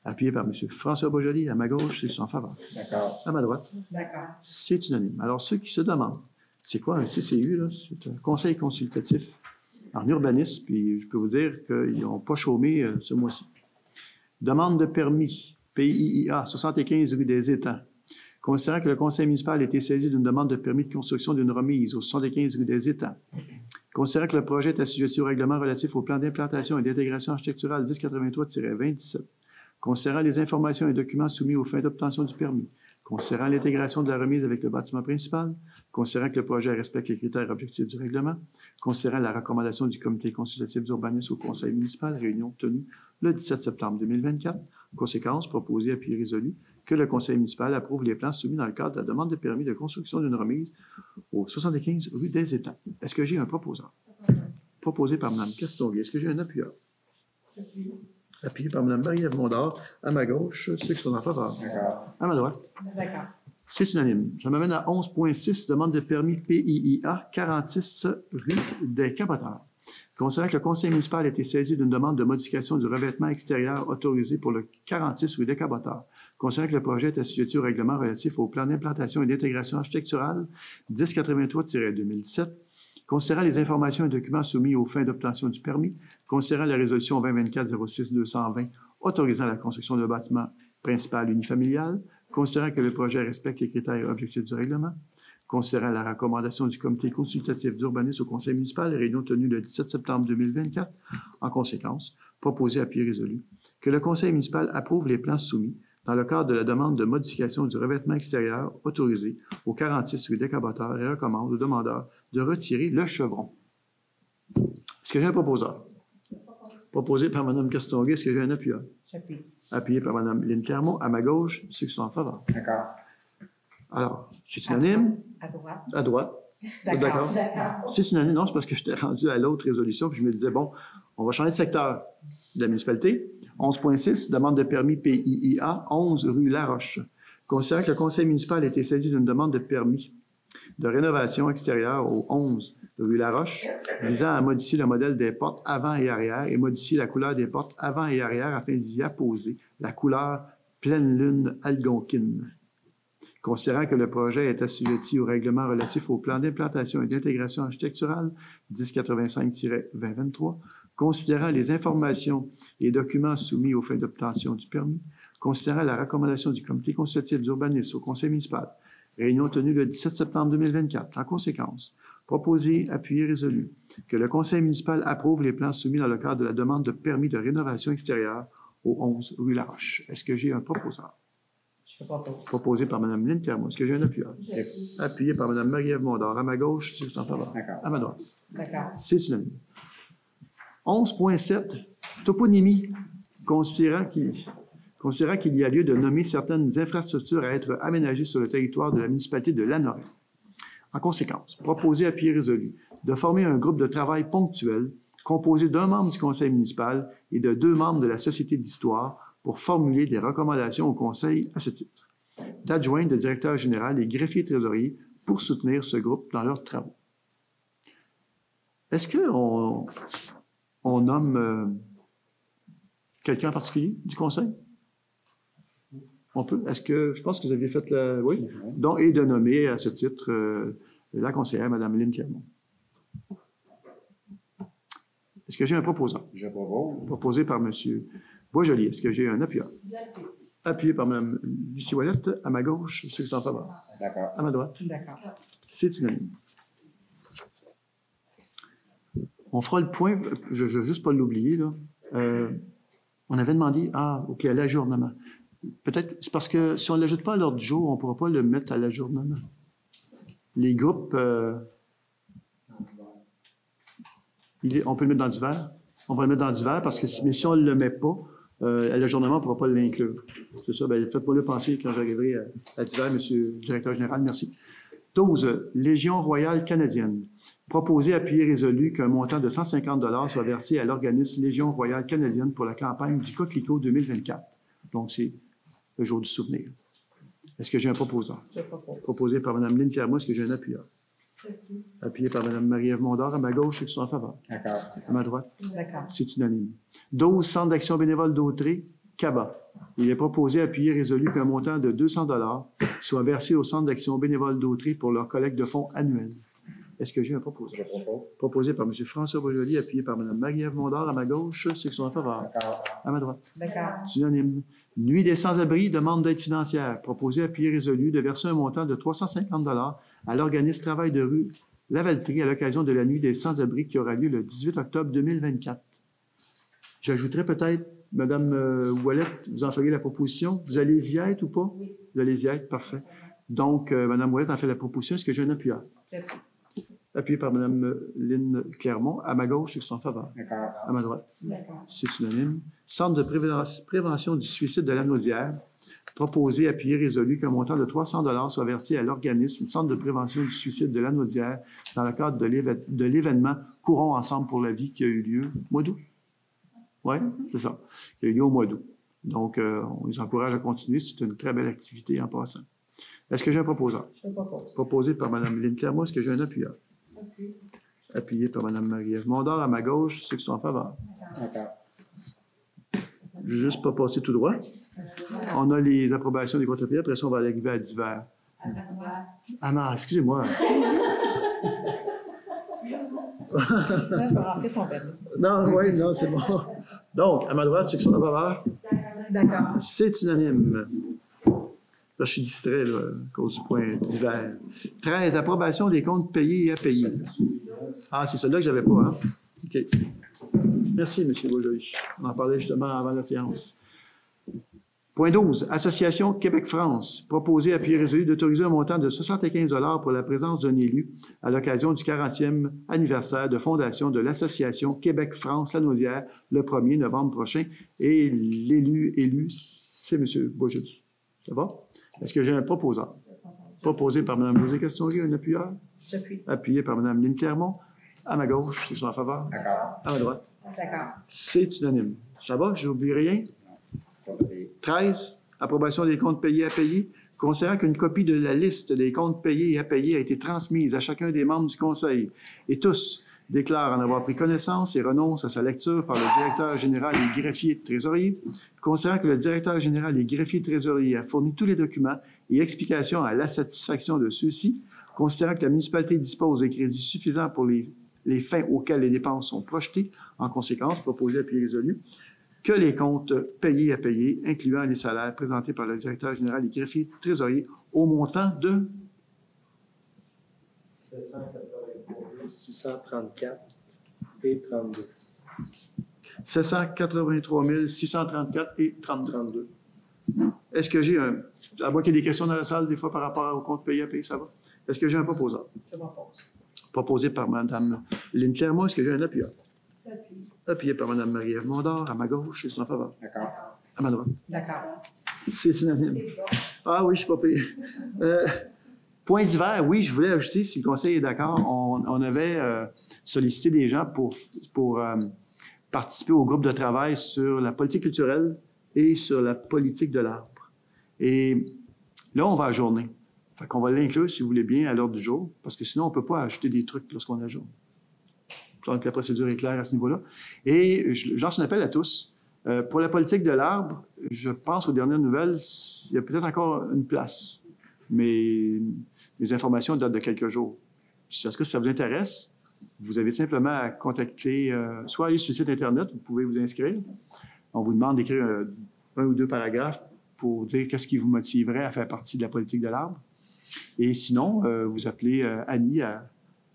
Appuyé par M. François Beaujolais. À ma gauche, c'est en faveur. D'accord. À ma droite, D'accord. c'est unanime. Alors, ceux qui se demandent, c'est quoi un CCU? Là? C'est un conseil consultatif en urbanisme, puis je peux vous dire qu'ils n'ont pas chômé ce mois-ci. Demande de permis, PIIA, 75 rue des Étangs. Considérant que le conseil municipal a été saisi d'une demande de permis de construction d'une remise au 75 rue des Étangs, considérant que le projet est assujetti au règlement relatif au plan d'implantation et d'intégration architecturale 1083-27, considérant les informations et documents soumis aux fins d'obtention du permis, considérant l'intégration de la remise avec le bâtiment principal, considérant que le projet respecte les critères objectifs du règlement, considérant la recommandation du comité consultatif d'urbanisme au conseil municipal, réunion tenue le 17 septembre 2024, conséquence, proposé, appuyé, résolu, que le conseil municipal approuve les plans soumis dans le cadre de la demande de permis de construction d'une remise au 75 rue des Étangs. Est-ce que j'ai un proposeur? Proposé par Mme Castonguay. Est-ce que j'ai un appuyeur? Appuyé par Mme Marie-Ève Mondor. À ma gauche, ceux qui sont en faveur. D'accord. À ma droite. D'accord. C'est unanime. Ça m'amène à 11.6, demande de permis PIIA 46 rue des Caboteurs. Considérant que le conseil municipal a été saisi d'une demande de modification du revêtement extérieur autorisé pour le 46 rue des Caboteurs, considérant que le projet est assujetti au règlement relatif au plan d'implantation et d'intégration architecturale 1083-2017, considérant les informations et documents soumis aux fins d'obtention du permis, considérant la résolution 2024-06-220 autorisant la construction d'un bâtiment principal unifamilial, considérant que le projet respecte les critères et objectifs du règlement, considérant la recommandation du comité consultatif d'urbanisme au conseil municipal, réunion tenue le 17 septembre 2024, en conséquence, proposé, appuyé, résolu, que le conseil municipal approuve les plans soumis dans le cadre de la demande de modification du revêtement extérieur autorisé au 46 rue des Caboteurs et recommande au demandeur de retirer le chevron. Est-ce que j'ai un proposeur? Proposé par Mme Castonguay. Est-ce que j'ai un appuyeur? J'appuie. Appuyé par Mme Lynne Clermont. À ma gauche, ceux qui sont en faveur. D'accord. Alors, c'est unanime? À droite. À droite. D'accord. C'est unanime. Non, c'est parce que j'étais rendu à l'autre résolution, puis je me disais, bon, on va changer de secteur de la municipalité. 11.6, demande de permis PIIA, 11 rue Laroche. Considérant que le conseil municipal a été saisi d'une demande de permis de rénovation extérieure au 11 rue Laroche, visant à modifier le modèle des portes avant et arrière et modifier la couleur des portes avant et arrière afin d'y apposer la couleur pleine lune algonquine. Considérant que le projet est assujetti au règlement relatif au plan d'implantation et d'intégration architecturale 1085-2023, considérant les informations et documents soumis aux fins d'obtention du permis, considérant la recommandation du comité consultatif d'urbanisme au conseil municipal, réunion tenue le 17 septembre 2024, en conséquence, proposé, appuyé, résolu, que le conseil municipal approuve les plans soumis dans le cadre de la demande de permis de rénovation extérieure au 11 rue Laroche. Est-ce que j'ai un proposeur? Je propose. Proposé par Mme Lynne Clermont. Est-ce que j'ai un appuyeur? Appuyé par Mme Marie-Ève Mondor. À ma gauche, c'est en faveur. D'accord. À ma droite. D'accord. C'est unanime. 11.7, toponymie. Considérant qu'il y a lieu de nommer certaines infrastructures à être aménagées sur le territoire de la municipalité de Lanoraie. En conséquence, proposé, appuyé, résolu, de former un groupe de travail ponctuel composé d'un membre du conseil municipal et de 2 membres de la société d'histoire pour formuler des recommandations au conseil à ce titre. D'adjoindre le directeur général et greffier trésorier pour soutenir ce groupe dans leurs travaux. Est-ce qu'on nomme quelqu'un en particulier du conseil? On peut. Est-ce que, je pense que vous aviez fait le... Oui. Donc, et de nommer à ce titre la conseillère, Mme Lynne Clermont. Est-ce que j'ai un proposant? Je propose. Proposé par M. Beaujolais. Est-ce que j'ai un appuyeur? Appuyé par Mme Lucie Ouellette. À ma gauche, ceux qui sont en faveur. D'accord. À ma droite. D'accord. C'est unanime. On fera le point, je ne veux juste pas l'oublier, là. On avait demandé, OK, à l'ajournement. Peut-être, c'est parce que si on ne l'ajoute pas à l'ordre du jour, on ne pourra pas le mettre à l'ajournement. Les groupes, on peut le mettre dans du vert. On va le mettre dans du vert parce que mais si on ne le met pas, à l'ajournement, on ne pourra pas l'inclure. C'est ça. Bien, faites-moi le penser quand j'arriverai à du vert, M. le directeur général. Merci. 12. Légion royale canadienne. Proposer, appuyer, résolu qu'un montant de 150 $ soit versé à l'organisme Légion royale canadienne pour la campagne du Coquelicot 2024. Donc, c'est le jour du souvenir. Est-ce que j'ai un proposant? Je propose. Proposé par Mme Lynne Clermont. Est-ce que j'ai un appuyeur? Appuyé par Mme Marie-Ève Mondor. À ma gauche, ceux qui sont en faveur. D'accord. À ma droite. D'accord. C'est unanime. 12. Centre d'action bénévole d'Autré, CABA. Il est proposé, appuyé, résolu qu'un montant de 200 $ soit versé au Centre d'action bénévole d'Autré pour leur collecte de fonds annuelle. Est-ce que j'ai un proposant? Je propose. Proposé par M. François Beaujolais, appuyé par Mme Marie-Ève Mondor. À ma gauche, ceux qui sont en faveur. D'accord. À ma droite. D'accord. C'est unanime. Nuit des sans-abri, demande d'aide financière. Proposé, appuyé, résolu de verser un montant de 350 $ à l'organisme Travail de rue Lavaltrie à l'occasion de la Nuit des sans-abri qui aura lieu le 18 octobre 2024. J'ajouterais peut-être, Mme Ouellette, vous en feriez la proposition. Vous allez y être ou pas? Oui. Vous allez y être, parfait. Donc, Mme Ouellette en fait la proposition. Est-ce que j'ai un appuyeur? Appuyé par Mme Lynne Clermont. À ma gauche, ceux qui sont en faveur. D'accord. À ma droite. D'accord. C'est unanime. Centre de prévention du suicide de Lanaudière. Proposé, appuyé, résolu qu'un montant de 300 $ soit versé à l'organisme Centre de prévention du suicide de Lanaudière dans le cadre de l'événement Courons ensemble pour la vie qui a eu lieu au mois d'août. Oui, c'est ça. Qui a eu lieu au mois d'août. Donc, on les encourage à continuer. C'est une très belle activité en passant. Est-ce que j'ai un proposant? Je propose. Proposé par Mme Lynne Clermont. Est-ce que j'ai un appuyeur? Appuyé par Mme Marie-Ève Mondor. À ma gauche, ceux qui sont en faveur. D'accord. Je vais juste pas passer tout droit. On a les approbations des comptes payés. Après ça, on va arriver à divers. Ah non, excusez-moi. Là, je vais remplir ton verre. Non, oui, non, c'est bon. Donc, à ma droite, ceux qui sont en faveur. D'accord. C'est unanime. Là, je suis distrait là, à cause du point divers. 13. Approbation des comptes payés et à payer. Ah, c'est celui-là que je n'avais pas, hein? OK. Merci, M. Beaujolais. On en parlait justement avant la séance. Point 12. Association Québec-France. Proposé, appuyé, résolu d'autoriser un montant de 75 $ pour la présence d'un élu à l'occasion du 40e anniversaire de fondation de l'Association Québec-France-Lanaudière le 1er novembre prochain. Et l'élu, c'est M. Beaujolais. Ça va? Est-ce que j'ai un proposant? Proposé par Mme Josée Castonguay, un appuyeur. J'appuie. Appuyé par Mme Lynne Clermont. À ma gauche, ceux qui sont en faveur. D'accord. À ma droite. D'accord. C'est unanime. Ça va? Je n'oublie rien? 13. Approbation des comptes payés à payer. Considérant qu'une copie de la liste des comptes payés et à payer a été transmise à chacun des membres du Conseil et tous déclarent en avoir pris connaissance et renoncent à sa lecture par le directeur général et greffier de trésorier. Considérant que le directeur général et greffier de trésorier a fourni tous les documents et explications à la satisfaction de ceux-ci. Considérant que la municipalité dispose des crédits suffisants pour les fins auxquelles les dépenses sont projetées, en conséquence, proposé à pied résolu, que les comptes payés à payer, incluant les salaires présentés par le directeur général et greffier trésorier, au montant de 634 et 32. 783 634 et 32. Est-ce que j'ai un... À moins qu'il y ait des questions dans la salle, des fois, par rapport aux comptes payés à payer, ça va? Est-ce que j'ai un proposant? Je propose. Proposé par Mme Lynne Clermont. Est-ce que j'ai un appuyeur? Appuyé par Mme Marie-Ève Mondor. À ma gauche, c'est en faveur. D'accord. À ma droite. D'accord. C'est synonyme. Ah oui, je suis pas payé. Point divers, oui, je voulais ajouter, si le Conseil est d'accord, on avait sollicité des gens pour participer au groupe de travail sur la politique culturelle et sur la politique de l'arbre. Et là, on va ajourner. Fait qu'on va l'inclure, si vous voulez bien, à l'ordre du jour, parce que sinon, on ne peut pas ajouter des trucs lorsqu'on ajourne. Donc, la procédure est claire à ce niveau-là. Et je lance un appel à tous. Pour la politique de l'arbre, je pense aux dernières nouvelles, il y a peut-être encore une place. Mais les informations datent de quelques jours. Est-ce que ça vous intéresse? Vous avez simplement à contacter, soit aller sur le site Internet, vous pouvez vous inscrire. On vous demande d'écrire un ou deux paragraphes pour dire qu'est-ce qui vous motiverait à faire partie de la politique de l'arbre. Et sinon, vous appelez Annie à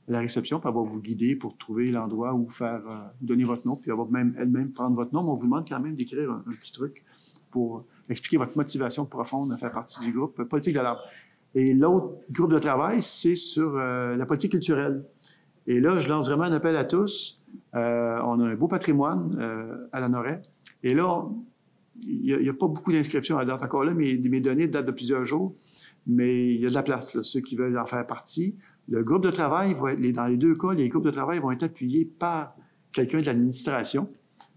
la réception, puis elle va vous guider pour trouver l'endroit où faire donner votre nom, puis elle va même elle-même prendre votre nom, mais on vous demande quand même d'écrire un petit truc pour expliquer votre motivation profonde à faire partie du groupe Politique de l'Arbre. Et l'autre groupe de travail, c'est sur la politique culturelle. Et là, je lance vraiment un appel à tous. On a un beau patrimoine à la Noret. Et là, il n'y a pas beaucoup d'inscriptions à date encore là, mais mes données datent de plusieurs jours. Mais il y a de la place, là, ceux qui veulent en faire partie. Le groupe de travail, dans les deux cas, les groupes de travail vont être appuyés par quelqu'un de l'administration.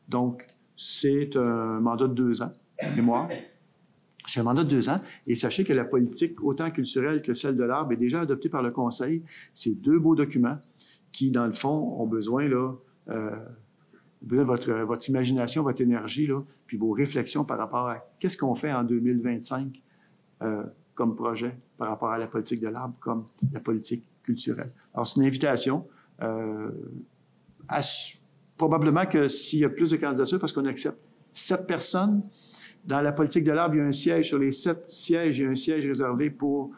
Donc, c'est un mandat de 2 ans, mémoire. C'est un mandat de 2 ans. Et sachez que la politique, autant culturelle que celle de l'Arbre, est déjà adoptée par le Conseil. C'est 2 beaux documents qui, dans le fond, ont besoin là, de votre imagination, votre énergie, là, puis vos réflexions par rapport à qu'est-ce qu'on fait en 2025 comme projet par rapport à la politique de l'Arbre, comme la politique culturelle. Alors, c'est une invitation. Probablement que s'il y a plus de candidatures, parce qu'on accepte 7 personnes, dans la politique de l'Arbre, il y a un siège. Sur les 7 sièges, il y a un siège réservé pour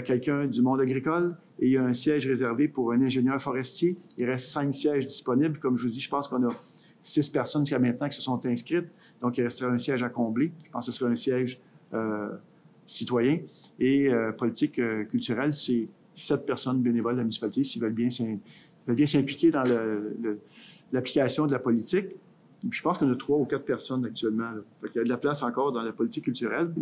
quelqu'un du monde agricole et il y a un siège réservé pour un ingénieur forestier. Il reste 5 sièges disponibles. Comme je vous dis, je pense qu'on a 6 personnes jusqu'à maintenant qui se sont inscrites. Donc, il resterait un siège à combler. Je pense que ce serait un siège citoyen. Et politique culturelle, c'est 7 personnes bénévoles de la municipalité s'ils veulent bien s'impliquer dans l'application de la politique. Et puis je pense qu'on a 3 ou 4 personnes actuellement. Il y a de la place encore dans la politique culturelle.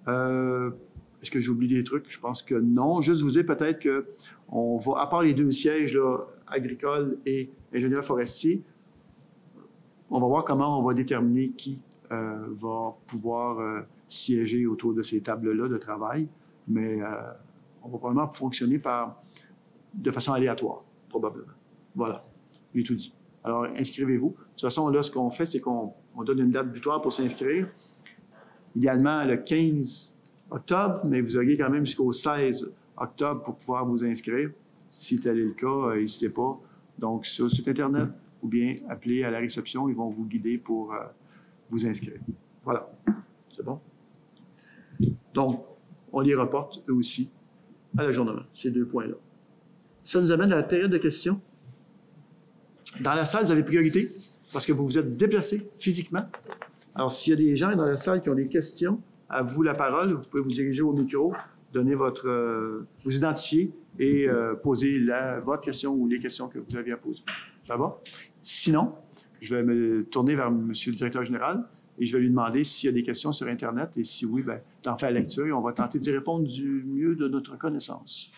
Est-ce que j'ai oublié des trucs? Je pense que non. Juste vous dire peut-être qu'on va, à part les 2 sièges là, agricoles et ingénieurs forestiers, on va voir comment on va déterminer qui va pouvoir siéger autour de ces tables-là de travail. Mais on va probablement fonctionner de façon aléatoire, probablement. Voilà, j'ai tout dit. Alors, inscrivez-vous. De toute façon, là, ce qu'on fait, c'est qu'on donne une date butoir pour s'inscrire. Idéalement, le 15 octobre, mais vous auriez quand même jusqu'au 16 octobre pour pouvoir vous inscrire. Si tel est le cas, n'hésitez pas. Donc, sur le site Internet ou bien appelez à la réception, ils vont vous guider pour vous inscrire. Voilà. C'est bon? Donc, on les reporte, eux aussi, à l'ajournement, ces 2 points-là. Ça nous amène à la période de questions. Dans la salle, vous avez priorité parce que vous vous êtes déplacés physiquement. Alors, s'il y a des gens dans la salle qui ont des questions, à vous la parole. Vous pouvez vous diriger au micro, donner vous identifier et poser votre question ou les questions que vous aviez à poser. Ça va? Sinon, je vais me tourner vers M. le directeur général et je vais lui demander s'il y a des questions sur Internet et si oui, d'en faire lecture et on va tenter d'y répondre du mieux de notre connaissance.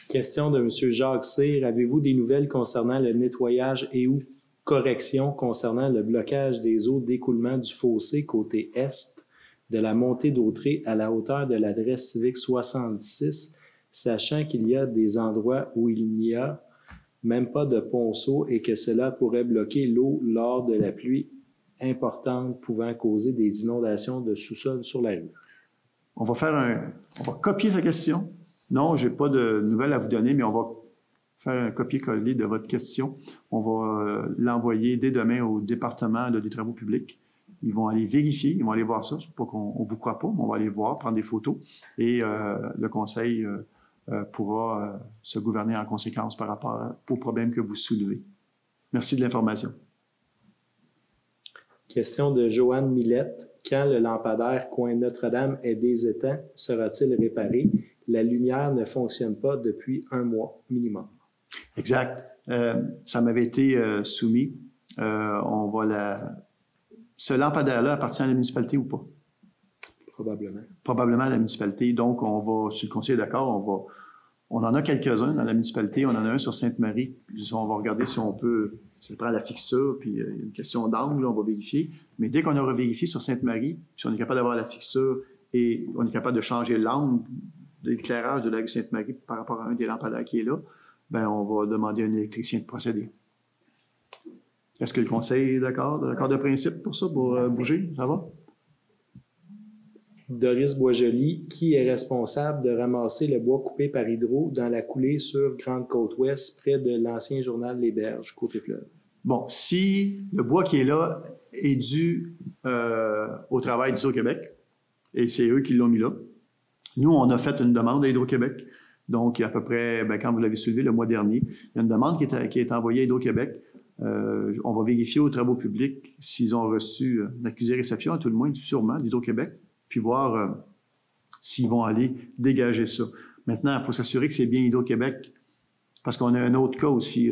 Question de M. Jacques Cyr. Avez-vous des nouvelles concernant le nettoyage et ou correction concernant le blocage des eaux d'écoulement du fossé côté est de la montée d'Autrey à la hauteur de l'adresse civique 66, sachant qu'il y a des endroits où il n'y a même pas de ponceau et que cela pourrait bloquer l'eau lors de la pluie importante pouvant causer des inondations de sous-sol sur la rue? On va copier sa question. Non, je n'ai pas de nouvelles à vous donner, mais on va faire un copier-coller de votre question. On va l'envoyer dès demain au département des travaux publics. Ils vont aller vérifier, ils vont aller voir ça. C'est pas qu'on ne vous croit pas, mais on va aller voir, prendre des photos. Et le conseil pourra se gouverner en conséquence par rapport aux problèmes que vous soulevez. Merci de l'information. Question de Joanne Millette. Quand le lampadaire coin Notre-Dame est des étangs, sera-t-il réparé? La lumière ne fonctionne pas depuis 1 mois minimum. Exact. Ça m'avait été soumis. Ce lampadaire-là appartient à la municipalité ou pas? Probablement. Probablement à la municipalité. Donc, si le conseil est d'accord, on en a quelques-uns dans la municipalité. On en a un sur Sainte-Marie. On va regarder si on peut. Ça prend la fixture, puis il y a une question d'angle, on va vérifier. Mais dès qu'on aura vérifié sur Sainte-Marie, si on est capable d'avoir la fixture et on est capable de changer l'angle de l'éclairage de la rue Sainte-Marie par rapport à un des lampadaires qui est là, on va demander à un électricien de procéder. Est-ce que le conseil est d'accord? D'accord de principe pour ça, pour bouger? Ça va? Doris Boisjoli, qui est responsable de ramasser le bois coupé par Hydro dans la coulée sur Grande-Côte-Ouest, près de l'ancien journal Les Berges, côté fleuve? Bon, si le bois qui est là est dû au travail d'Hydro-Québec, et c'est eux qui l'ont mis là, nous, on a fait une demande à Hydro-Québec. Donc, il y a à peu près, quand vous l'avez soulevé le mois dernier, il y a une demande qui est envoyée à Hydro-Québec On va vérifier aux travaux publics s'ils ont reçu une accusé-réception, à tout le moins, sûrement, d'Hydro-Québec, puis voir s'ils vont aller dégager ça. Maintenant, il faut s'assurer que c'est bien Hydro-Québec, parce qu'on a un autre cas aussi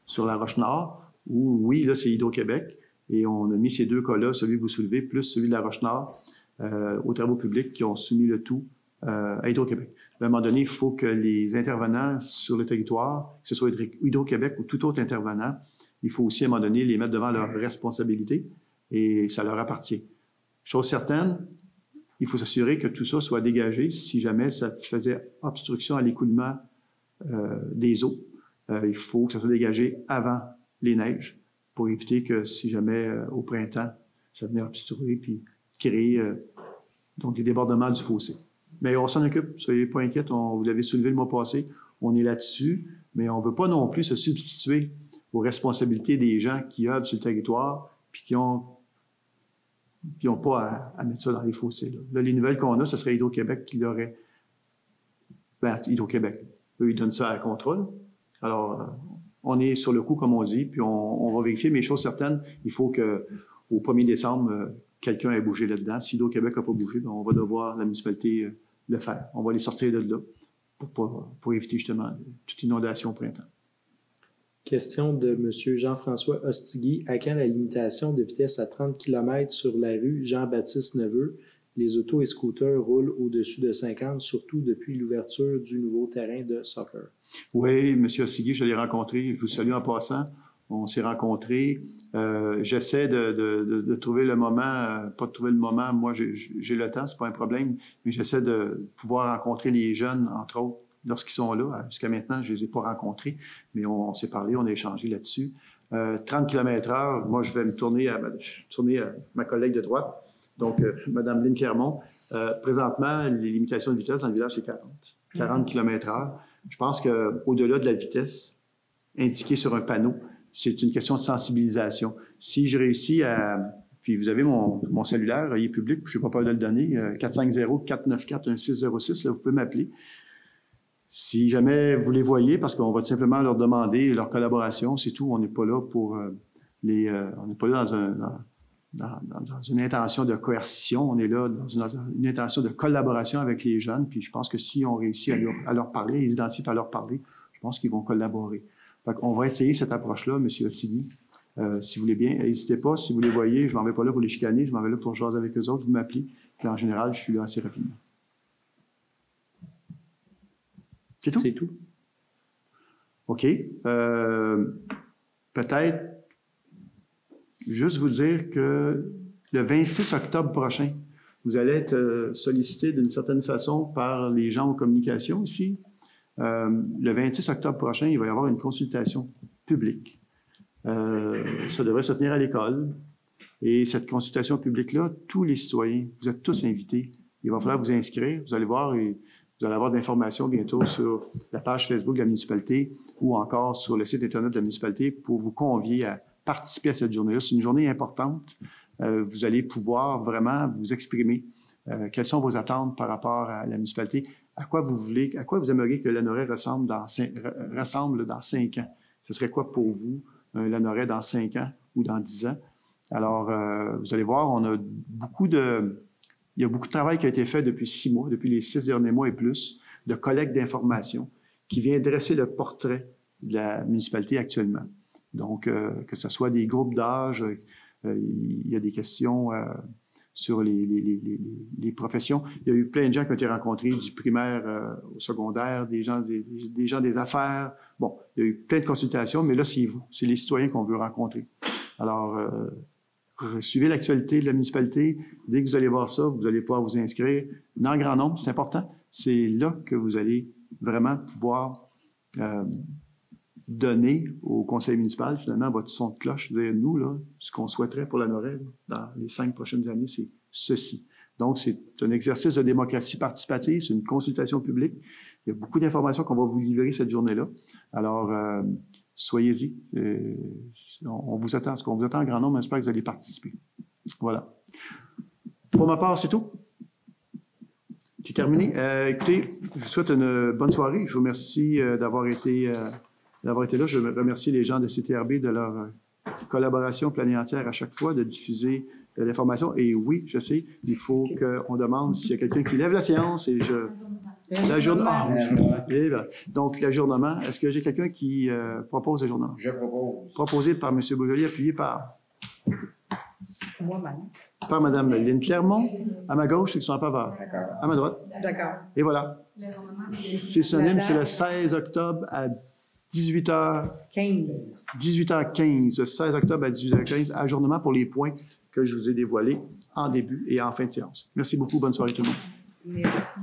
sur la Roche-Nord, où, oui, là, c'est Hydro-Québec, et on a mis ces deux cas-là, celui que vous soulevez, plus celui de la Roche-Nord, aux travaux publics qui ont soumis le tout à Hydro-Québec. À un moment donné, il faut que les intervenants sur le territoire, que ce soit Hydro-Québec ou tout autre intervenant, il faut aussi, à un moment donné, les mettre devant leurs responsabilités et ça leur appartient. Chose certaine, il faut s'assurer que tout ça soit dégagé si jamais ça faisait obstruction à l'écoulement des eaux. Il faut que ça soit dégagé avant les neiges pour éviter que si jamais au printemps, ça venait obstruer puis créer donc des débordements du fossé. Mais on s'en occupe, soyez pas inquiets, vous l'avez soulevé le mois passé, on est là-dessus, mais on ne veut pas non plus se substituer aux responsabilités des gens qui œuvrent sur le territoire puis qui n'ont pas à mettre ça dans les fossés. Là, les nouvelles qu'on a, ce serait Hydro-Québec qui l'aurait. Ben, Hydro-Québec, eux, ils donnent ça à la contrôle. Alors, on est sur le coup, comme on dit, puis on va vérifier, mais chose certaine, il faut qu'au 1er décembre, quelqu'un ait bougé là-dedans. Si Hydro-Québec n'a pas bougé, ben, on va devoir, la municipalité, le faire. On va les sortir de là pour éviter justement toute inondation au printemps. Question de M. Jean-François Ostigui. À quand la limitation de vitesse à 30 km sur la rue Jean-Baptiste Neveu? Les autos et scooters roulent au-dessus de 50, surtout depuis l'ouverture du nouveau terrain de soccer. Oui, M. Ostigui, je l'ai rencontré. Je vous salue en passant. On s'est rencontrés. J'essaie de trouver le moment, pas de trouver le moment. Moi, j'ai le temps, c'est pas un problème, mais j'essaie de pouvoir rencontrer les jeunes, entre autres, lorsqu'ils sont là. Jusqu'à maintenant, je ne les ai pas rencontrés, mais on s'est parlé, on a échangé là-dessus. 30 km/h, moi, je vais me tourner à ma collègue de droite, donc Mme Lynne Clermont. Présentement, les limitations de vitesse dans le village, c'est 40 km/h. Je pense qu'au-delà de la vitesse indiquée sur un panneau, c'est une question de sensibilisation. Si je réussis à... Puis vous avez mon cellulaire, il est public, je n'ai pas peur de le donner, 450-494-1606, là, vous pouvez m'appeler. Si jamais vous les voyez, parce qu'on va tout simplement leur demander leur collaboration, c'est tout. On n'est pas là pour on n'est pas là dans une intention de coercition, on est là dans une intention de collaboration avec les jeunes, puis je pense que si on réussit à leur parler, les identifier à leur parler, je pense qu'ils vont collaborer. Fait qu'on va essayer cette approche-là, M. Ossigui. Si vous voulez bien, n'hésitez pas. Si vous les voyez, je ne m'en vais pas là pour les chicaner, je m'en vais là pour jaser avec eux autres. Vous m'appelez. Puis en général, je suis là assez rapidement. C'est tout? C'est tout. OK. Peut-être juste vous dire que le 26 octobre prochain, vous allez être sollicité d'une certaine façon par les gens en communication ici. Le 26 octobre prochain, il va y avoir une consultation publique. Ça devrait se tenir à l'école. Et cette consultation publique-là, tous les citoyens, vous êtes tous invités. Il va falloir vous inscrire. Vous allez voir, et vous allez avoir d'informations bientôt sur la page Facebook de la municipalité ou encore sur le site Internet de la municipalité pour vous convier à participer à cette journée-là. C'est une journée importante. Vous allez pouvoir vraiment vous exprimer. Quelles sont vos attentes par rapport à la municipalité? À quoi vous aimeriez que Lanoraie ressemble dans 5 ans? Ce serait quoi pour vous, Lanoraie dans 5 ans ou dans 10 ans? Alors, vous allez voir, il y a beaucoup de travail qui a été fait depuis 6 mois, depuis les 6 derniers mois et plus, de collecte d'informations qui vient dresser le portrait de la municipalité actuellement. Donc, que ce soit des groupes d'âge, il y a des questions sur les professions. Il y a eu plein de gens qui ont été rencontrés, du primaire au secondaire, des gens des affaires. Bon, il y a eu plein de consultations, mais là, c'est vous, c'est les citoyens qu'on veut rencontrer. Alors, suivez l'actualité de la municipalité. Dès que vous allez voir ça, vous allez pouvoir vous inscrire dans grand nombre, c'est important. C'est là que vous allez vraiment pouvoir donner au conseil municipal, finalement, votre son de cloche, dire, nous, là, ce qu'on souhaiterait pour Lanoraie dans les 5 prochaines années, c'est ceci. Donc, c'est un exercice de démocratie participative, c'est une consultation publique. Il y a beaucoup d'informations qu'on va vous livrer cette journée-là. Alors, soyez-y. On vous attend. On vous attend en grand nombre, on espère que vous allez participer. Voilà. Pour ma part, c'est tout. C'est terminé. Écoutez, je vous souhaite une bonne soirée. Je vous remercie d'avoir été d'avoir été là. Je remercie les gens de CTRB de leur collaboration pleine et entière à chaque fois, de diffuser l'information. Et oui, je sais, il faut qu'on demande s'il y a quelqu'un qui lève la séance et je... L'ajournement. Ah, oui, je me dis. Et voilà. Donc, l'ajournement. Est-ce que j'ai quelqu'un qui propose l'ajournement? Je propose. Proposé par M. Bourgeois, appuyé par Moi-même. par Mme Lynne Clermont. À ma gauche, ceux qui sont en faveur. D'accord. À ma droite. D'accord. Et voilà. C'est synonyme, c'est le 16 octobre à 18h, 15. 18h15. 16 octobre à 18h15, ajournement pour les points que je vous ai dévoilés en début et en fin de séance. Merci beaucoup. Bonne soirée tout le monde. Merci.